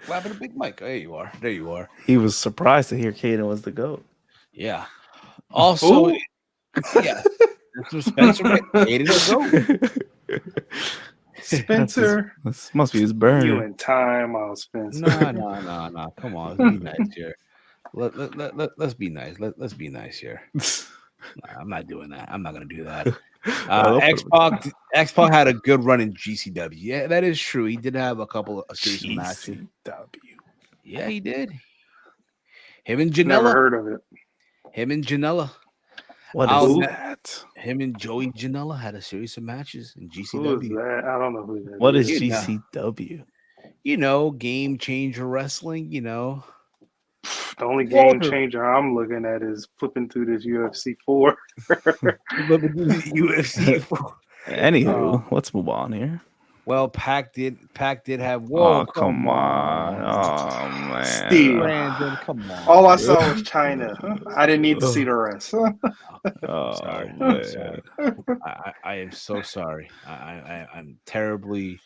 What happened to Big Mike? There you are. There you are. He was surprised to hear Caden was the GOAT. Yeah. Also, yeah. Spencer Caden the GOAT. Spencer, this must be his burn. You in time out, Spencer. No. Come on, let's be nice here. Let's be nice. Let's be nice here. Nah, I'm not doing that. I'm not gonna do that. X-Pac had a good run in GCW. Yeah, that is true. He did have a couple of series matches. GCW. Yeah, he did. Him and Never Janela. heard of it. Him and Janela. What I'll- is that? Him and Joey Janela had a series of matches in Who is GCW. that? I don't know who that What is You know. GCW? You know, Game Changer Wrestling. You know, The only game Walter. changer I'm looking at is flipping through this UFC 4. UFC. Anywho, let's move on here. Well, Pac did have. Oh, Whoa, come on. Oh, man. Steve. Brandon, come on. All I saw was China. I didn't need to see the rest. Oh, sorry. man. I'm sorry. I am so sorry. I'm terribly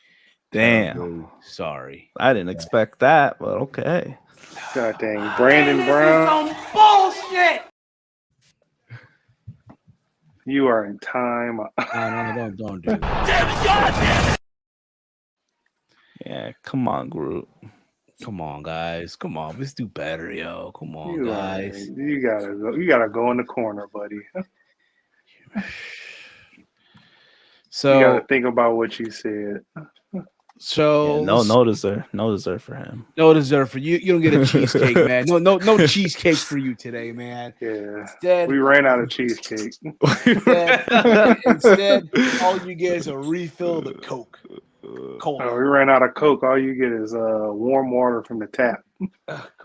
sorry. I didn't expect that, but okay. God dang. Brandon Brown. Some bullshit. You are in time. No, don't do that. Yeah, come on, Groot. Come on, guys. Come on. Let's do better, yo. Come on, You guys. gotta go in the corner, buddy. You So, gotta think about what you said. so Yeah, no dessert for him. no dessert for you. You don't get a cheesecake, man. No cheesecake for you today, man. Yeah. Instead, We ran out of cheesecake. instead, all you get is a refill of the Coke. Cola. Oh, we ran out of Coke. All you get is warm water from the tap.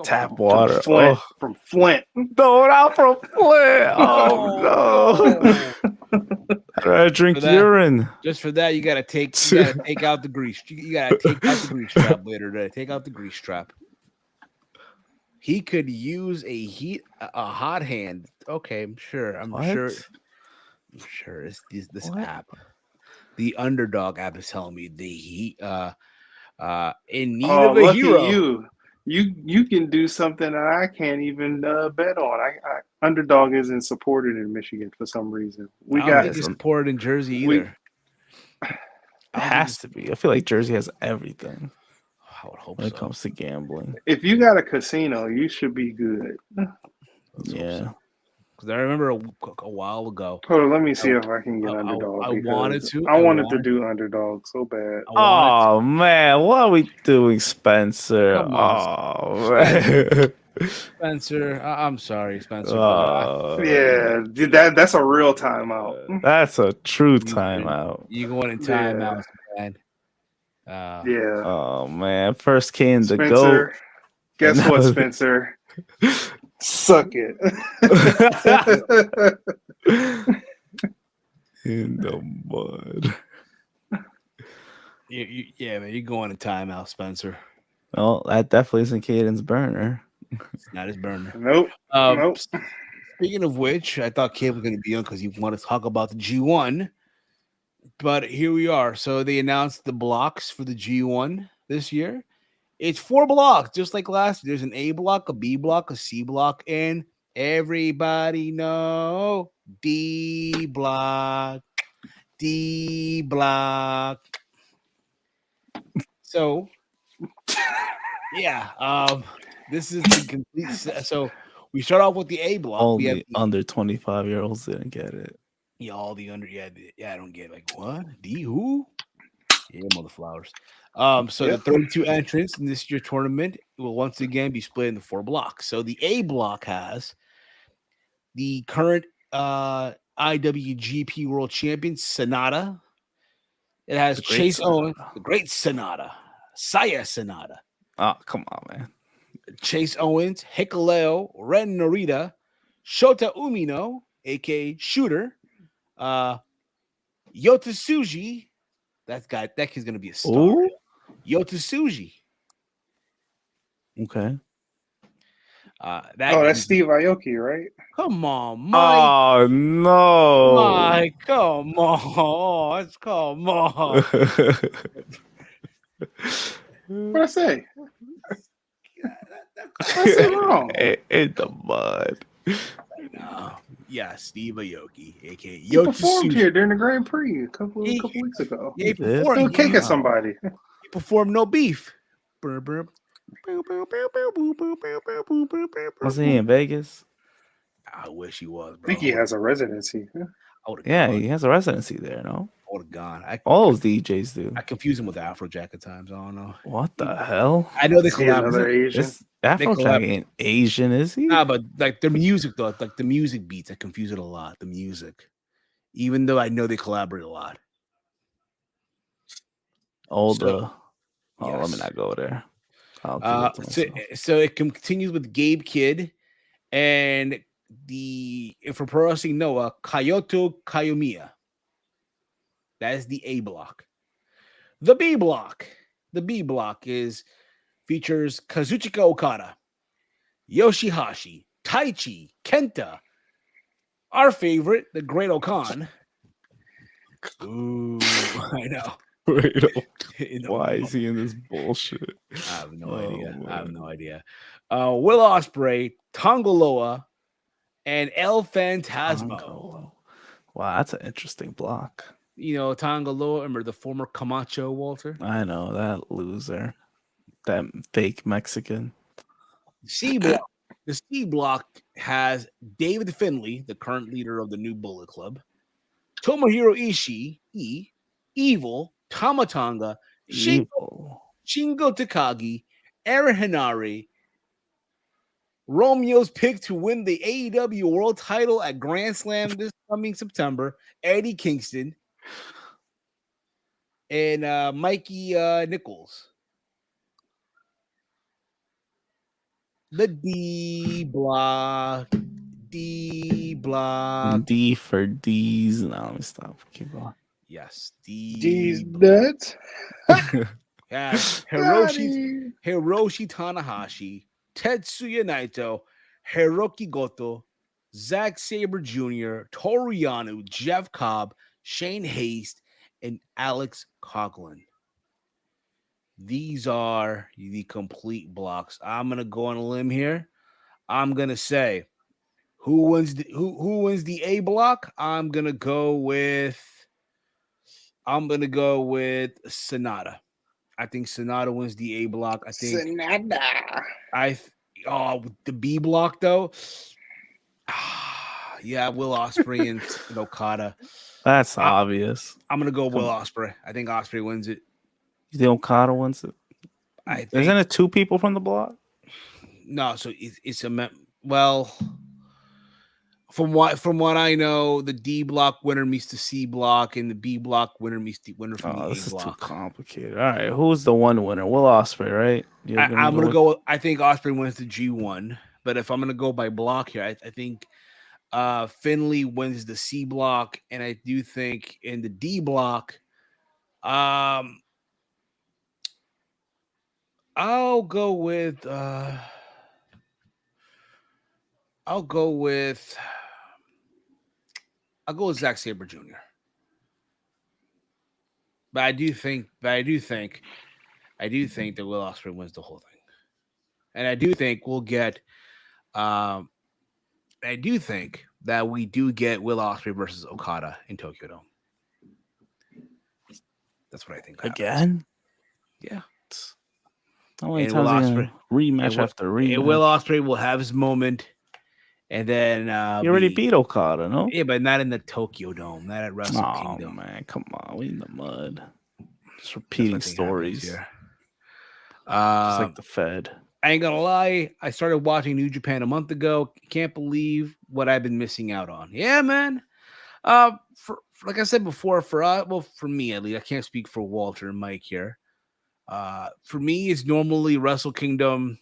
Tap on. water. From Flint. No, not from Flint. Oh no. I drink For that- urine. Just for that, you gotta take out the grease. You gotta take out the grease trap later today. Take out the grease trap. He could use a hot hand. Okay, I'm sure. It's this What? app. The Underdog app is telling me the Heat in need Oh, of a lucky hero. you. You can do something that I can't even bet on. I Underdog isn't supported in Michigan for some reason. We I don't got think it's supported in Jersey we- either. It has to be. I feel like Jersey has everything I would hope when it so. comes to gambling. if you got a casino, you should be good. Yeah. Because I remember a while ago. Hold on, let me see if I can get I Underdog. wanted because to. I wanted to do Underdog so bad. Oh man, what are we doing, Spencer? Come on, Oh man. Spencer. I'm sorry, Spencer. Yeah, that's a real timeout. That's a true timeout. You going in Yeah. timeout, man. Yeah, Oh man, first came the goat. Spencer. Guess And what, now- Spencer? Suck it. In the mud. Yeah, man. You're going in timeout, Spencer. Well, that definitely isn't Caden's burner. It's not his burner. Nope. Nope. Speaking of which, I thought Cade was going to be on because he wanted to talk about the G1. But here we are. So they announced the blocks for the G1 this year. It's 4 blocks, just like last year. There's an A block, a B block, a C block, and everybody know D block. D block. So, yeah, this is the complete set. So we start off with the A block. We have Only under 25-year-olds didn't get it. all the under. Yeah, I don't get like what D who? Yeah, mother flowers. So the 32 entrants in this year's tournament will once again be split into 4 blocks. So the A block has the current IWGP World Champion Sonata. It has The great Chase Sonata. Owens, the great Sonata, Saya Sonata, Oh, come on, man. Chase Owens, Hikuleo, Ren Narita, Shota Umino, aka Shooter, Yota Tsuji. That kid's gonna be a star. Ooh. Yota Tsuji. Okay. That's Steve Aoki, right? Come on, Mike. Oh no. Mike, come on. Come on. What I say? I said wrong. In the mud. Yeah, Steve Aoki, aka He Yota performed Tsuji. here during the Grand Prix a couple weeks ago. Yeah, he He did? performed. Threw a cake He at somebody. performed No Beef. Was he in Vegas? I wish he was, I bro. think he has a residency. Yeah, he has a residency there, no? I would have gone. All those DJs do. I confuse him with Afrojack at times. I don't know. What the hell? I know they Is he another collaborate. Asian? This Afrojack ain't Asian, is he? Nah, but like their music though, like the music beats, I confuse it a lot. The music, even though I know they collaborate a lot. Let Yes. me not go there. I'll keep it to myself. So it continues with Gabe Kidd and if we're pro wrestling Noah, Kyoto Kiyomiya. That is the A block. The B block. The B block features Kazuchika Okada, Yoshihashi, Taichi, Kenta, our favorite, the Great Okan. Ooh, I know. Why is he in this bullshit? I have no idea. Man. I have no idea. Will Ospreay, Tongaloa, and El Phantasmo. Wow, that's an interesting block. You know, Tongaloa, remember the former Camacho, Walter? I know, that loser. That fake Mexican. C block. The C block has David Finlay, the current leader of the New Bullet Club, Tomohiro Ishii, Evil, Tamatanga, Shingo Takagi, Aaron Henare, Romeo's pick to win the AEW World Title at Grand Slam this coming September, Eddie Kingston, and Mikey Nichols. The D block. D for D's. No, let me stop. Keep going. Yes. D's nuts. Hiroshi Tanahashi, Tetsuya Naito, Hiroki Goto, Zack Sabre Jr., Toru Yano, Jeff Cobb, Shane Haste, and Alex Coughlin. These are the complete blocks. I'm gonna go on a limb here. I'm gonna say who wins the A block. I'm gonna go with Sonata. I think Sonata wins the A block. I think Sonata. The B block though. Yeah, Will Ospreay and Okada. That's obvious. I'm gonna go Will Ospreay. I think Ospreay wins it. You think Okada wins it? Isn't it two people from the block? No, so it's a from what I know, the D block winner meets the C block, and the B block winner meets the winner from the A block. This is too complicated. All right, who's the one winner? Will Ospreay, right? I'm gonna go. I think Ospreay wins the G1, but if I'm gonna go by block here, I think Finlay wins the C block, and I do think in the D block, I'll go with Zack Sabre Jr. But I do think that Will Ospreay wins the whole thing, and I do think we'll get. I do think that we do get Will Ospreay versus Okada in Tokyo Dome. That's what I think happens. Again. Yeah. How many times rematch after rematch? Will Ospreay will have his moment, and then he already beat Okada, no? Yeah, but not in the Tokyo Dome, not at Wrestle Kingdom. Oh man, come on, we in the mud. Just repeating stories here. Just like the Fed. I ain't gonna lie, I started watching New Japan a month ago. Can't believe what I've been missing out on. Yeah, man. For like I said before, for me at least, I can't speak for Walter and Mike here. For me, it's normally Wrestle Kingdom,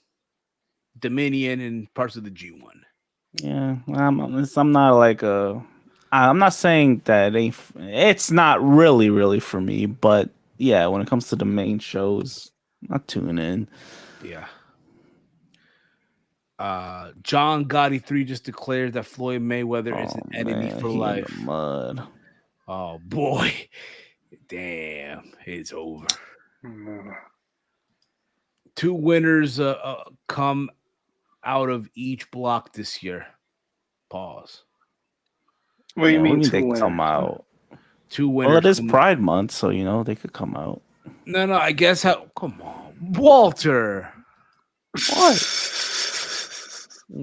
Dominion, and parts of the G1. Yeah, I'm not like I'm not saying that it's not really for me, but yeah, when it comes to the main shows, I tune in. Yeah. John Gotti 3 just declared that Floyd Mayweather is an enemy for life. In the mud. Oh boy, damn, it's over. Two winners come out of each block this year. Pause. What do you mean they come out? Two winners. Well, it is Pride Month, so they could come out. No, I guess come on, Walter. What?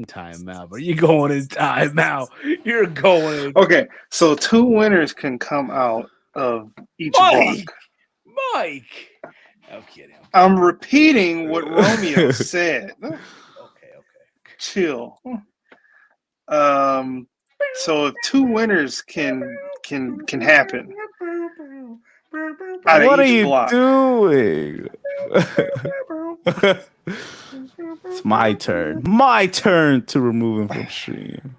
Time out, but you're going in time out. You're going in. Okay, so two winners can come out of each Mike! block. Mike! I'm kidding. I'm repeating what Romeo said. Okay. Chill. So if two winners can happen out of What are each you block. doing? It's my turn. My turn to remove him from stream.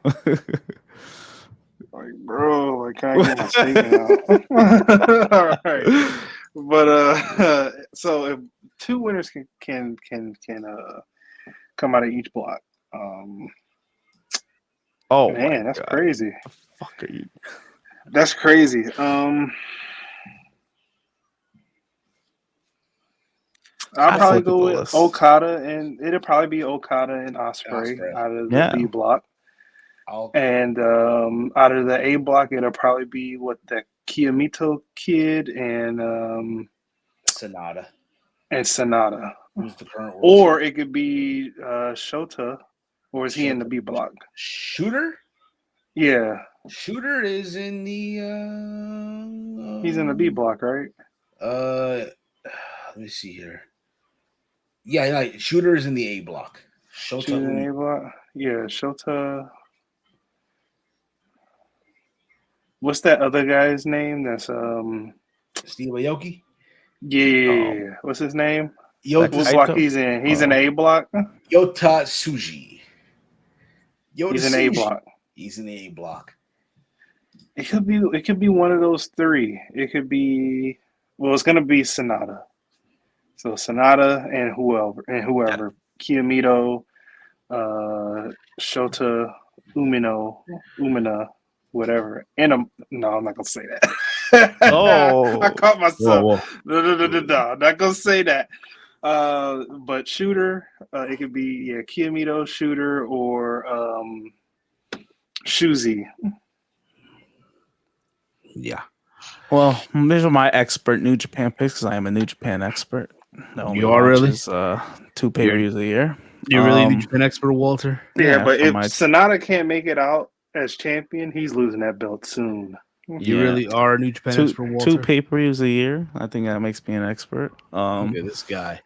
Like, bro, like, can I get my statement out? All right. But so if two winners can come out of each block. Oh Man, my that's God. crazy. What the fuck are you? That's crazy. I'll probably go with list. Okada, and it'll probably be Okada and Ospreay out of the B block. And out of the A block, it'll probably be the Kiyomiya kid and Sonata. Who's the current world or champion. it could be Shota, or is he in the B block? Shooter? Yeah. Shooter is in the he's in the B block, right? Let me see here. Yeah, Shooter is in the A block. Shota in the A block? Yeah, Shota. What's that other guy's name? That's Steve Aoki? Yeah. What's his name? What block he's in? He's in A block? Yota Tsuji. He's in A block. He's in the A block. It could be one of those three. It could be it's gonna be Sonata. So Sonata and whoever. Kiyomiya, Shota, Umina, whatever. And no, I'm not gonna say that. Oh, I caught myself. Whoa. No, I'm not gonna say that. But Shooter, it could be Kiyomiya, Shooter, or Shuzi. Yeah. Well, these are my expert New Japan picks because I am a New Japan expert. You are really? 2 pay-per-views a year. You're really a New Japan expert, Walter? Yeah, but if Sonata can't make it out as champion, he's losing that belt soon. You really are a New Japan expert, Walter? 2 pay-per-views a year. I think that makes me an expert. Look at this guy.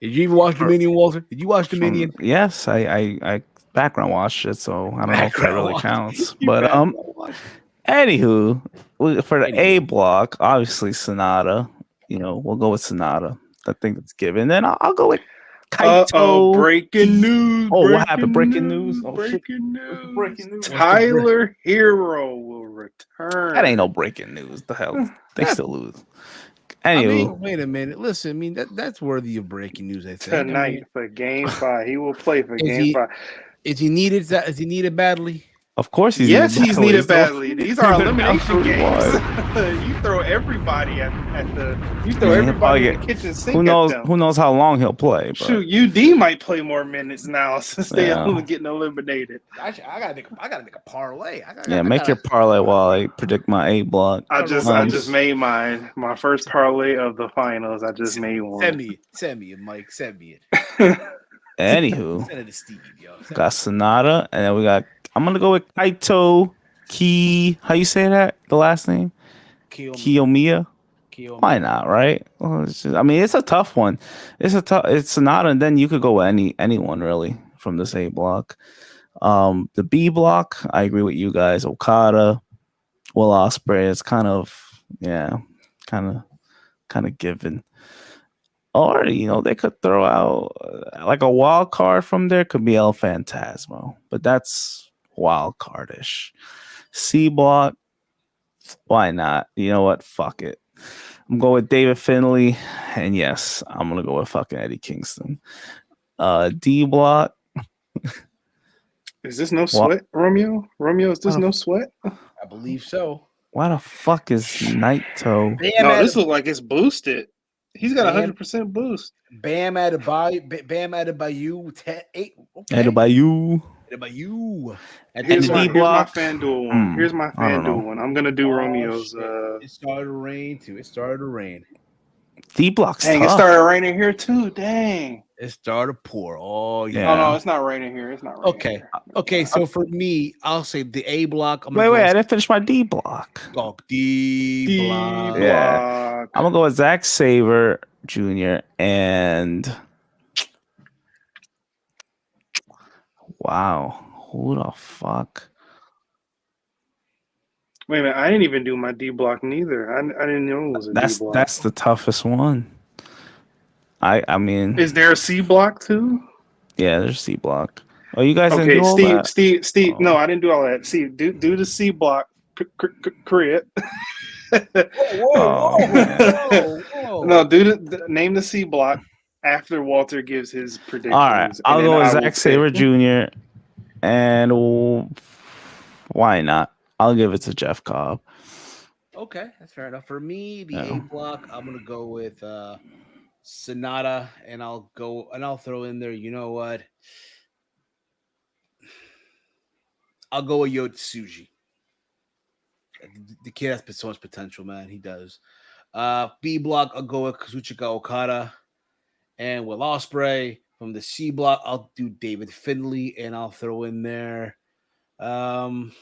Did you even watch Dominion, Walter? Did you watch Dominion? Yes, I background watched it, so I don't know if that really counts. But anywho, for the A block, obviously Sonata. We'll go with Sonata. I think it's given. Then I'll go with Kaito. Breaking news. Oh, what happened? Breaking news. Oh, breaking news. Breaking news. Tyler Hero will return. That ain't no breaking news. The hell, they still lose. Anyway, wait a minute. Listen, that's worthy of breaking news. I think tonight for Game 5, he will play for Game 5. Is he needed? Is he needed badly? Of course he's needed badly. These are elimination games. You throw everybody at the in the kitchen sink. Who knows how long he'll play? But. Shoot, UD might play more minutes now since they are getting eliminated. Actually, I gotta make a parlay. Make your parlay while I predict my A block. I just made my first parlay of the finals. I just made one. Send me it, Mike. Send me it. Anywho, send it to Steve, yo. Got Sonata, and then we got. I'm gonna go with Kaito How you say that? The last name? Kiyomiya. Why not? Right? Well, it's a tough one. It's Sonata, and then you could go with anyone really from this A block. The B block, I agree with you guys. Okada, Will Ospreay. It's kind of given. Or they could throw out like a wild card from there. Could be El Phantasmo, but that's wild cardish. C block, why not? You know what? Fuck it. I'm going with David Finlay, and yes, I'm gonna go with fucking Eddie Kingston. D block. Is this no sweat, Romeo? Romeo, is this no sweat? I believe so. Why the fuck is Naito? No, this looks like it's boosted. He's got 100% boost. Bam Adebayo. Bam Adebayo. 8. Okay. Adebayo. Here's my FanDuel one. Here's my FanDuel one. I'm gonna do Romeo's. It started to rain too. D block's Dang, tough. it started raining here too. Dang. It started to pour. Oh Yeah. Oh no, it's not raining here. It's not raining Okay. here. Okay. So for me, I'll say the A block. I'm Wait, gonna I go didn't finish my D block. D D block. Yeah. block. I'm gonna go with Zack Sabre Jr. and wow, who the fuck? Wait a minute, I didn't even do my D block neither. I didn't know it was a D block. That's the toughest one. I mean, Is there a C block too? yeah, there's C block. Oh, you guys didn't Okay, do all that? Steve. Oh. No, I didn't do all that. See, do the C block. Crit. Oh, man. No, name the C block after Walter gives his predictions. All right, and I'll then go with I will Zack Sabre pick. Jr. and why not? I'll give it to Jeff Cobb. Okay, that's fair enough. For me, the Yeah. A block, I'm gonna go with Sonata, and I'll throw in there. You know what? I'll go with Yotsuji. The kid has so much potential, man. He does. B block, I'll go with Kazuchika Okada, and with Osprey. From the C block, I'll do David Finley, and I'll throw in there. Mm,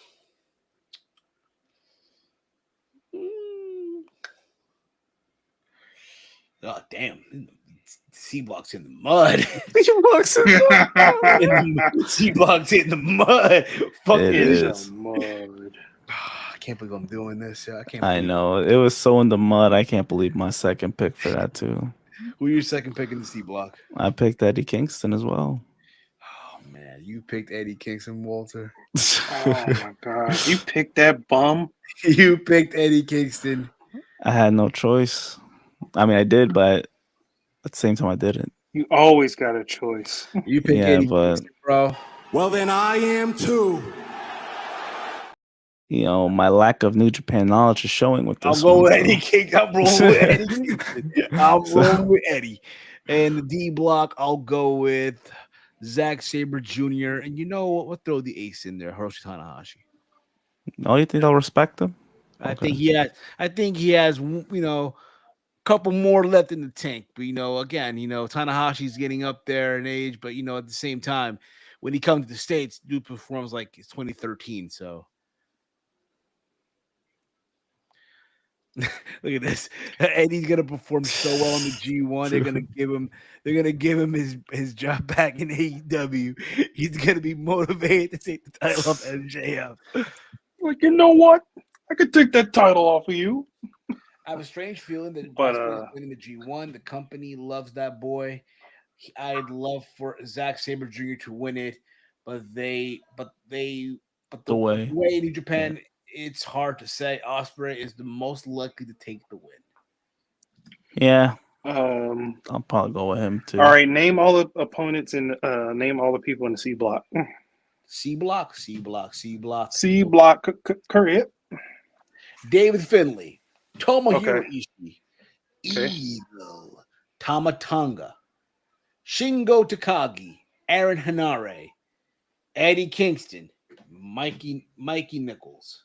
oh damn! C block's in the mud. C block's in the mud. Fuck It this. is. Mud. I can't believe I'm doing this. I can't. I know it was so in the mud. I can't believe my second pick for that too. Who your second pick in the C block? I picked Eddie Kingston as well. Oh man, you picked Eddie Kingston, Walter. Oh my god, you picked that bum. You picked Eddie Kingston. I had no choice. I mean, I did, but at the same time, I didn't. You always got a choice. You picked Yeah, Eddie but Kingston, bro. Well, then I am too. you know, my lack of New Japan knowledge is showing with I'll this go one. with so. Eddie Kingston. I'm rolling with Eddie Kingston. I'm rolling with Eddie. And the D block, I'll go with Zack Sabre Jr. And you know what? We'll throw the ace in there, Hiroshi Tanahashi. Oh, you think I'll respect him? I Okay. think he has, a couple more left in the tank. But again, Tanahashi's getting up there in age, but at the same time, when he comes to the States, dude performs like it's 2013. So look at this. Eddie's gonna perform so well in the G1. They're gonna give him his job back in AEW. He's gonna be motivated to take the title off MJF. Like, you know what? I could take that title off of you. I have a strange feeling that But, Ospreay's winning the G1. The company loves that boy. I'd love for Zack Sabre Jr. to win it, but the way in New Japan, it's hard to say. Ospreay is the most likely to take the win. Yeah. I'll probably go with him too. All right, name all the opponents and name all the people in the C block. C block, C block, C block. C block, correct. David Finlay, Tomohiro Okay. Ishii, Evil, Tamatanga, Shingo Takagi, Aaron Hanare, Eddie Kingston, Mikey Nichols.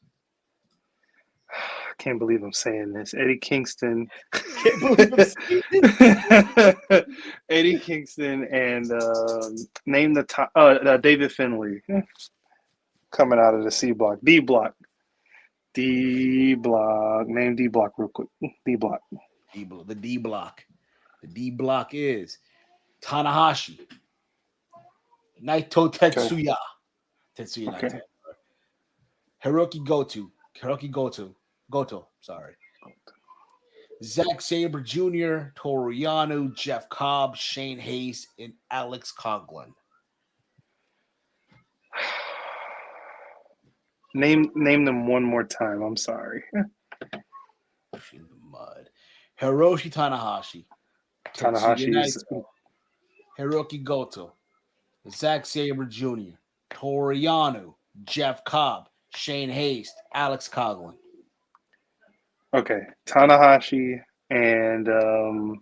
I can't believe I'm saying this. Eddie Kingston. Can't believe I'm saying this. Eddie Kingston and name the top. David Finlay coming out of the C block. D block. D block. Name D block real quick. D block. The D block. The D block is Tanahashi, Naito Tetsuya. Tetsuya Naito. Hiroki Goto. Sorry. Zack Sabre Jr., Toru Yano, Jeff Cobb, Shane Hayes, and Alex Coughlin. Name them one more time. I'm sorry. In the mud. Hiroshi Tanahashi. Tanahashi's. Hiroki Goto. Zack Sabre Jr., Toru Yano, Jeff Cobb, Shane Hayes, Alex Coughlin. Okay, Tanahashi and God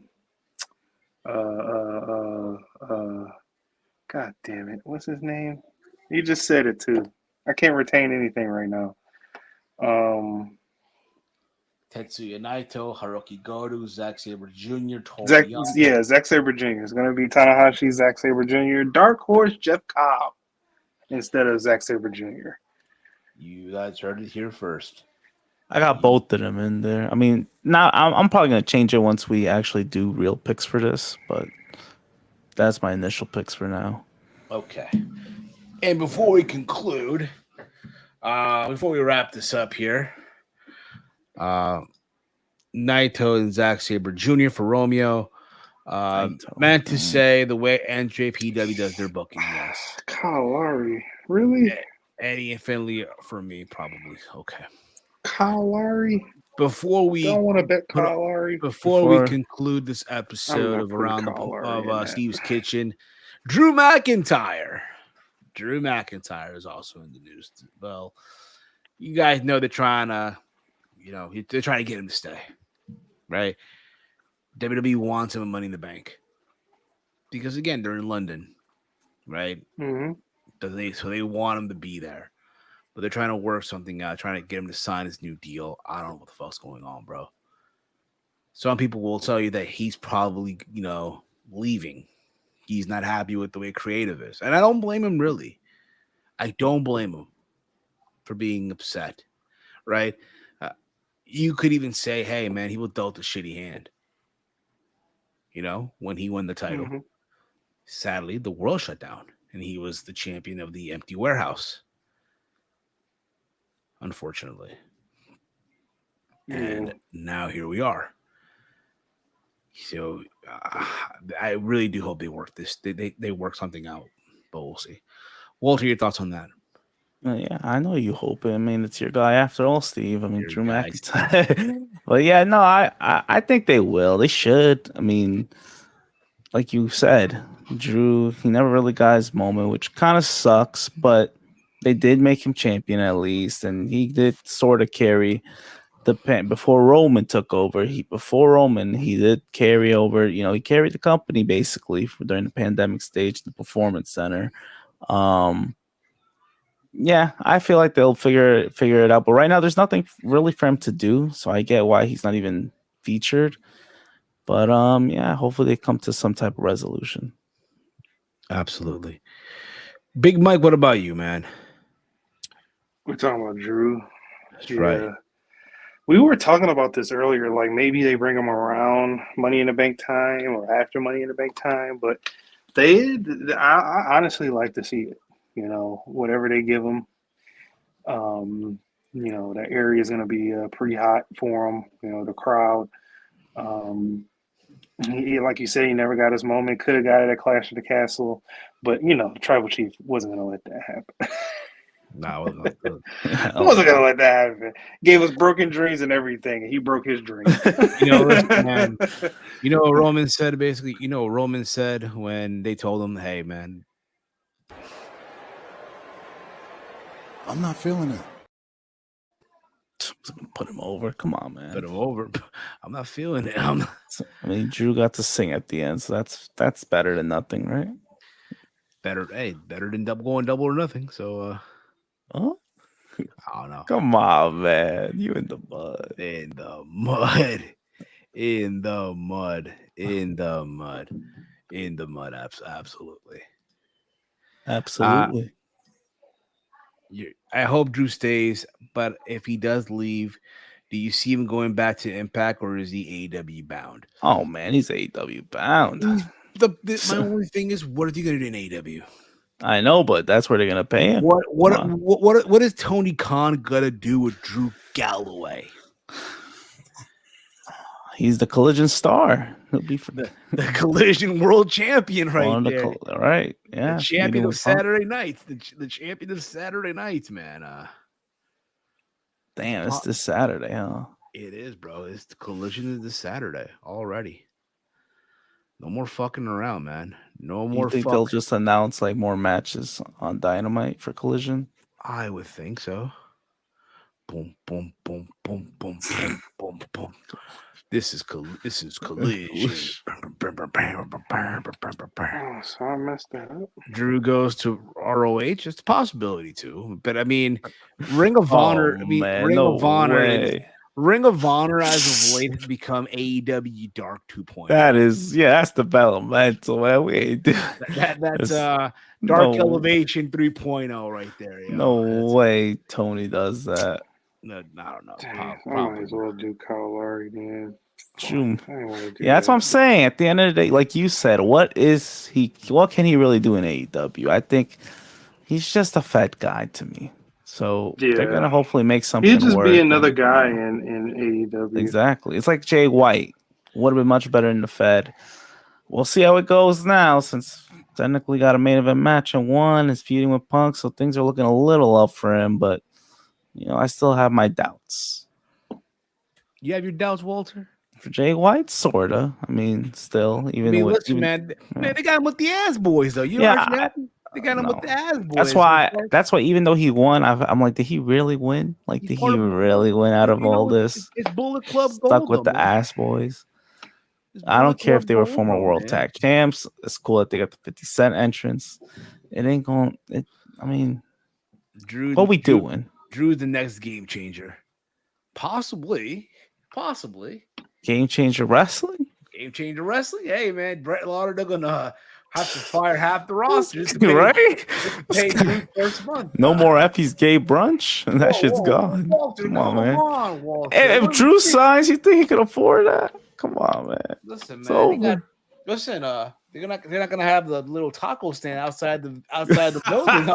damn it, what's his name? You just said it too. I can't retain anything right now. Tetsuya Naito, Haruki Goto, Zack Sabre Jr., Zack, Toru Yano. yeah, Zack Sabre Jr. It's gonna be Tanahashi, Zack Sabre Jr., Dark Horse, Jeff Cobb instead of Zack Sabre Jr. You guys heard it here first. I got both of them in there. I mean, now I'm probably gonna change it once we actually do real picks for this, but that's my initial picks for now. Okay. And before we conclude, before we wrap this up here, Naito and Zack Sabre Jr. for Romeo. Naito. Meant to say the way NJPW does their booking, yes. Kyle Lowry, really? Eddie and Finley for me, probably. Okay. Kyle Lowry? Before we Don't want to bet Kyle Lowry. before we conclude this episode of Around the Steve's Kitchen, Drew McIntyre. Drew McIntyre is also in the news. Well, you guys know they're trying to, they're trying to get him to stay, right? WWE wants him in Money in the Bank because again they're in London, right? Mm-hmm. So they want him to be there, but they're trying to work something out, trying to get him to sign his new deal. I don't know what the fuck's going on, bro. Some people will tell you that he's probably, leaving. He's not happy with the way creative is, and I don't blame him really. I don't blame him for being upset, right? You could even say, "Hey, man, he was dealt a shitty hand." When he won the title. Mm-hmm. Sadly, the world shut down, and he was the champion of the empty warehouse. Unfortunately. And now here we are. So I really do hope they work this. They work something out, but we'll see. Walter, your thoughts on that? Yeah, I know you hope it. I mean, it's your guy after all, Steve. I mean, Your Drew guy, McIntyre. But yeah, no, I think they will. They should. I mean, like you said, Drew, he never really got his moment, which kind of sucks, but they did make him champion at least, and he did sort of carry the pen before Roman took over. He did carry over, he carried the company basically during the pandemic stage, the performance center. Yeah, I feel like they'll figure it out. But right now, there's nothing really for him to do, so I get why he's not even featured. But yeah, hopefully they come to some type of resolution. Absolutely. Big Mike, what about you, man? We're talking about Drew. That's right. We were talking about this earlier, like maybe they bring him around Money in the Bank time or after Money in the Bank time, but I honestly like to see it. Whatever they give him, that area is going to be pretty hot for him. The crowd. Like you said, he never got his moment. Could have got it at Clash of the Castle, but the Tribal Chief wasn't going to let that happen. No, I wasn't going to. I wasn't going to let that happen. Gave us broken dreams and everything, and he broke his dream. Listen, man. You know what Roman said? Basically, Roman said when they told him, "Hey, man, I'm not feeling it." Put him over. Come on, man. Put him over. I'm not feeling it. I mean, Drew got to sing at the end, so that's better than nothing, right? Better than going double or nothing. So, oh, I don't know. Come on, man. You in the mud. In the mud. In the mud. In the mud. In the mud. Absolutely. Absolutely. I hope Drew stays, but if he does leave, do you see him going back to Impact or is he AEW bound? Oh man, he's AEW bound. My only thing is, what are you going to do in AEW? I know, but that's where they're going to pay him. What is Tony Khan going to do with Drew Galloway? He's the Collision star. He'll be the Collision World Champion right there. Right. Yeah. The champion of Saturday nights. The champion of Saturday nights, man. Damn, it's this Saturday, huh? It is, bro. It's the Collision is this Saturday already. No more fucking around, man. No more. You think they'll just announce like more matches on Dynamite for Collision? I would think so. Boom, boom, boom, boom, boom, boom, boom, boom. This is Collision. Oh, so I messed that up. Drew goes to ROH. It's a possibility too, but I mean, Ring of Honor. Ring of Honor. Ring of Honor as of late has become AEW Dark 2.0. That's developmental, man. We ain't doing That's Dark no Elevation 3.0 right there. no way Tony does that. No, I don't know. Dang, I might Probably. as well do Kyle Lowry, man. True. I didn't want to do Yeah, that's what I'm saying. At the end of the day, like you said, what can he really do in AEW? I think he's just a fed guy to me. So they're Yeah. gonna hopefully make something He'd just work. be another and, guy you know, in AEW. exactly. It's like Jay White. Would have been much better in the Fed. We'll see how it goes now, since technically got a main event match and won. Is feuding with Punk, so things are looking a little up for him. But I still have my doubts. You have your doubts, Walter? For Jay White, sorta. I mean, still, man, they got him with the ass boys though. They got him with the ass boys. That's why even though he won, I'm like, did he really win? Like, did he really win out of all this? It's Bullet Club Stuck Gold, with the man. ass boys. I don't care if they were former world tag champs. It's cool that they got the 50 Cent entrance. It ain't going. I mean, what we doing? Drew's the next game changer. Possibly. Game changer wrestling. Game changer wrestling. Hey man, Brett Lauder, they're gonna have to fire half the roster, right? Pay Drew's first month. No more Effie's gay brunch. That shit's gone. Walter, come on, man. Walter. If Drew signs, you think he can afford that? Come on, man. Listen, man. They're not gonna have the little taco stand outside the building.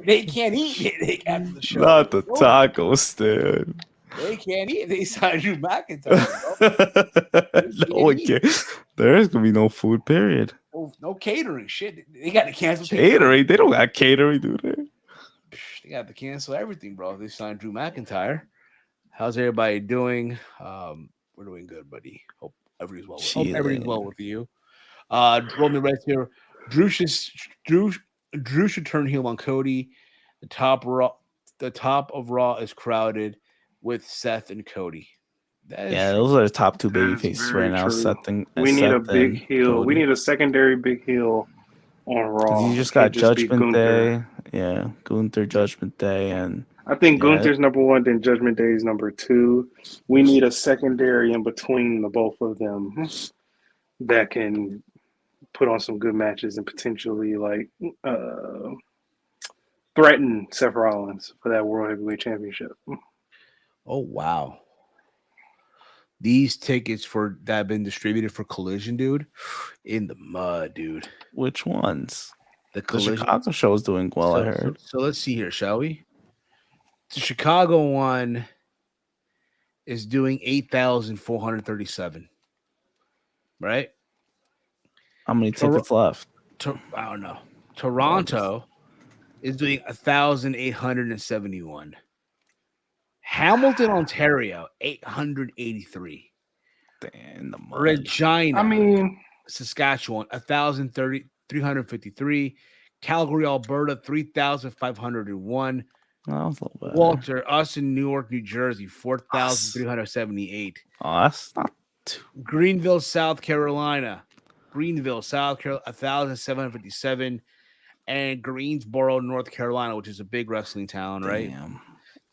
They can't eat after the show. Not the taco stand. They can't eat. They signed Drew McIntyre. No one can. There's gonna be no food. Period. No catering. Shit, they got to cancel catering. They don't got catering, do they? They got to cancel everything, bro. They signed Drew McIntyre. How's everybody doing? We're doing good, buddy. Hope everybody's well. Hope everybody's well with you. Roman Reigns here. Drew should turn heel on Cody. The top of Raw is crowded with Seth and Cody. Those are the top two baby faces right now. Seth and we need Seth a big heel. Cody. We need a secondary big heel on Raw. You just got Judgment Day. Yeah, Gunther, Judgment Day, and I think Gunther's number one, then Judgment Day is number two. We need a secondary in between the both of them that can put on some good matches and potentially threaten Seth Rollins for that World Heavyweight Championship. Oh wow. These tickets that have been distributed for Collision, dude, in the mud, dude. Which ones? The Chicago show is doing well, I heard. So let's see here, shall we? The Chicago one is doing 8,437. Right? How many tickets left? I don't know. Toronto is doing 1,871. Hamilton, Ontario, 883. Damn, Regina, Saskatchewan, 353. Calgary, Alberta, 3,501. That was a little better. Walter, us in Newark, New Jersey, 4,378. Oh, that's not too. Greenville, South Carolina, 1,757. And Greensboro, North Carolina, which is a big wrestling town, right? Damn.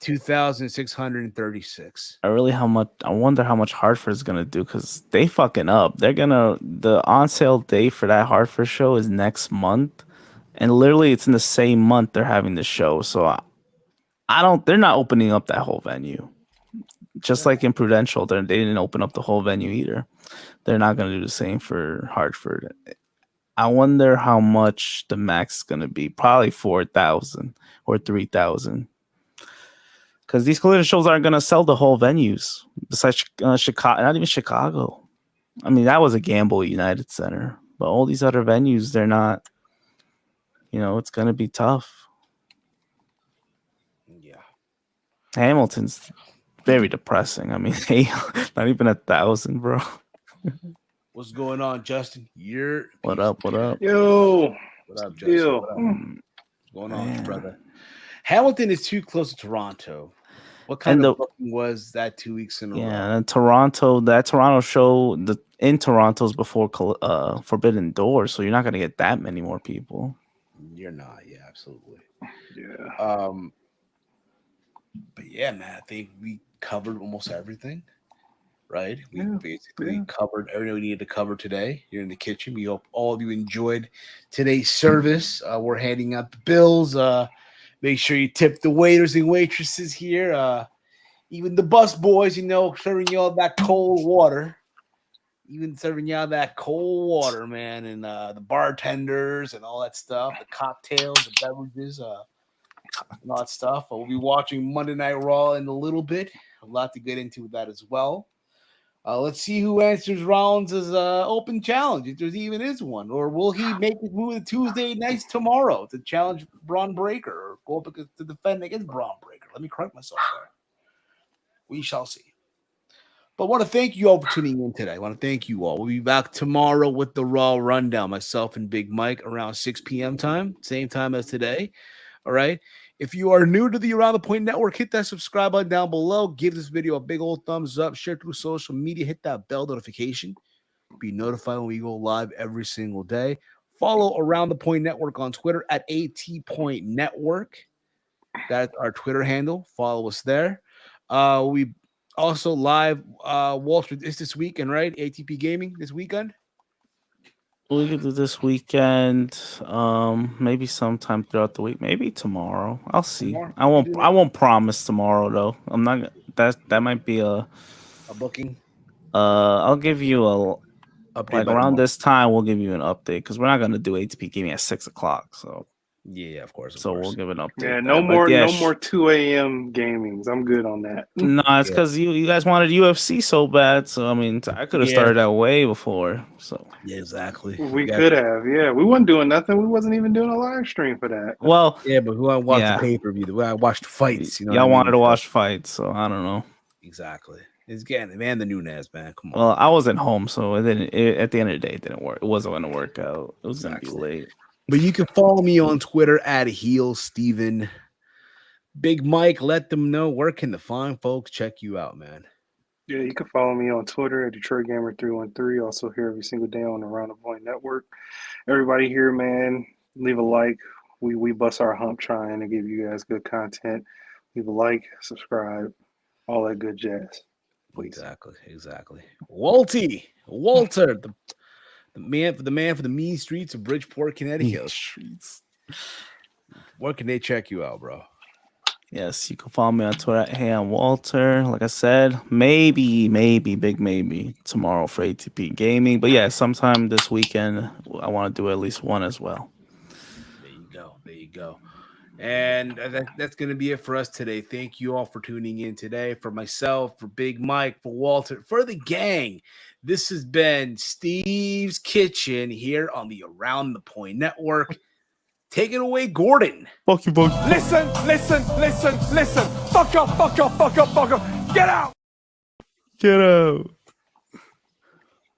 2,636. I wonder how much Hartford's gonna do, because they fucking up. The on sale day for that Hartford show is next month, and literally it's in the same month they're having the show. So they're not opening up that whole venue. Just like in Prudential, they didn't open up the whole venue either. They're not gonna do the same for Hartford. I wonder how much the max is gonna be. Probably 4,000 or 3,000. Because these collision shows aren't going to sell the whole venues. Besides Chicago, not even Chicago. I mean, that was a gamble at United Center. But all these other venues, they're not, it's going to be tough. Yeah. Hamilton's very depressing. I mean, not even 1,000, bro. What's going on, Justin? What up? Yo. What up, Justin? What's going on, brother? Hamilton is too close to Toronto. What kind of booking was that 2 weeks in a row? Yeah, and that Toronto show in Toronto's before Forbidden Door, so you're not going to get that many more people. You're not, absolutely. Yeah. But yeah, man, I think covered almost everything, right? We Yeah, basically covered everything we needed to cover today here in the kitchen. We hope all of you enjoyed today's service. We're handing out the bills. Make sure you tip the waiters and waitresses here. Even the bus boys, serving y'all that cold water. Even serving y'all that cold water, man, and the bartenders and all that stuff, the cocktails, the beverages, and all that stuff. We'll be watching Monday Night Raw in a little bit. A lot to get into with that as well. Let's see who answers Rollins' open challenge, if there even is one. Or will he make his move to Tuesday nights tomorrow to challenge Braun Breaker or go up to defend against Braun Breaker? Let me correct myself there. We shall see. But I want to thank you all for tuning in today. I want to thank you all. We'll be back tomorrow with the Raw Rundown, myself and Big Mike, around 6 p.m. time, same time as today. All right. If you are new to the Around the Point Network, hit that subscribe button down below. Give this video a big old thumbs up. Share through social media. Hit that bell notification. Be notified when we go live every single day. Follow Around the Point Network on Twitter at AT Network. That's our Twitter handle. Follow us there. We also live Wall Street is this weekend, right? ATP Gaming this weekend. We could do this weekend, maybe sometime throughout the week, maybe tomorrow. I'll see. Tomorrow? I won't promise tomorrow though. I'm not. That might be A booking. I'll give you a Update like by around tomorrow. this time. We'll give you an update because we're not gonna do ATP Gaming at 6 o'clock. So Yeah, of course. we'll give an update. Yeah, there. no But more 2 a.m. gamings. I'm good on that. No, it's because you guys wanted UFC so bad. So I mean, I could have started that way before. So Yeah, exactly. We could have, yeah. We wasn't doing nothing. We wasn't even doing a live stream for that. well, Yeah, but who I watched the pay-per-view? I watched fights. Y'all wanted to watch fights, so I don't know. Exactly. It's getting man the Nunes, man. Come on. Well, I wasn't home, so at the end of the day, it didn't work. It wasn't going to work out. It was going to be late. But you can follow me on Twitter at HeelSteven. Big Mike, let them know where can the fine folks check you out, man. Yeah, you can follow me on Twitter at DetroitGamer313. Also here every single day on the Around the Point Network. Everybody here, man, leave a like. We bust our hump trying to give you guys good content. Leave a like, subscribe, all that good jazz. Please. Exactly. Walter, the man for the mean streets of Bridgeport, Connecticut. Streets. Where can they check you out, bro? Yes, you can follow me on Twitter at Hey I'm Walter. Like I said, maybe, big maybe tomorrow for ATP Gaming. But yeah, sometime this weekend, I want to do at least one as well. There you go. And that's going to be it for us today. Thank you all for tuning in today. For myself, for Big Mike, for Walter, for the gang. This has been Steve's Kitchen here on the Around the Point Network. Take it away, Gordon. Fuck you. Listen. Fuck up. Get out. Get out.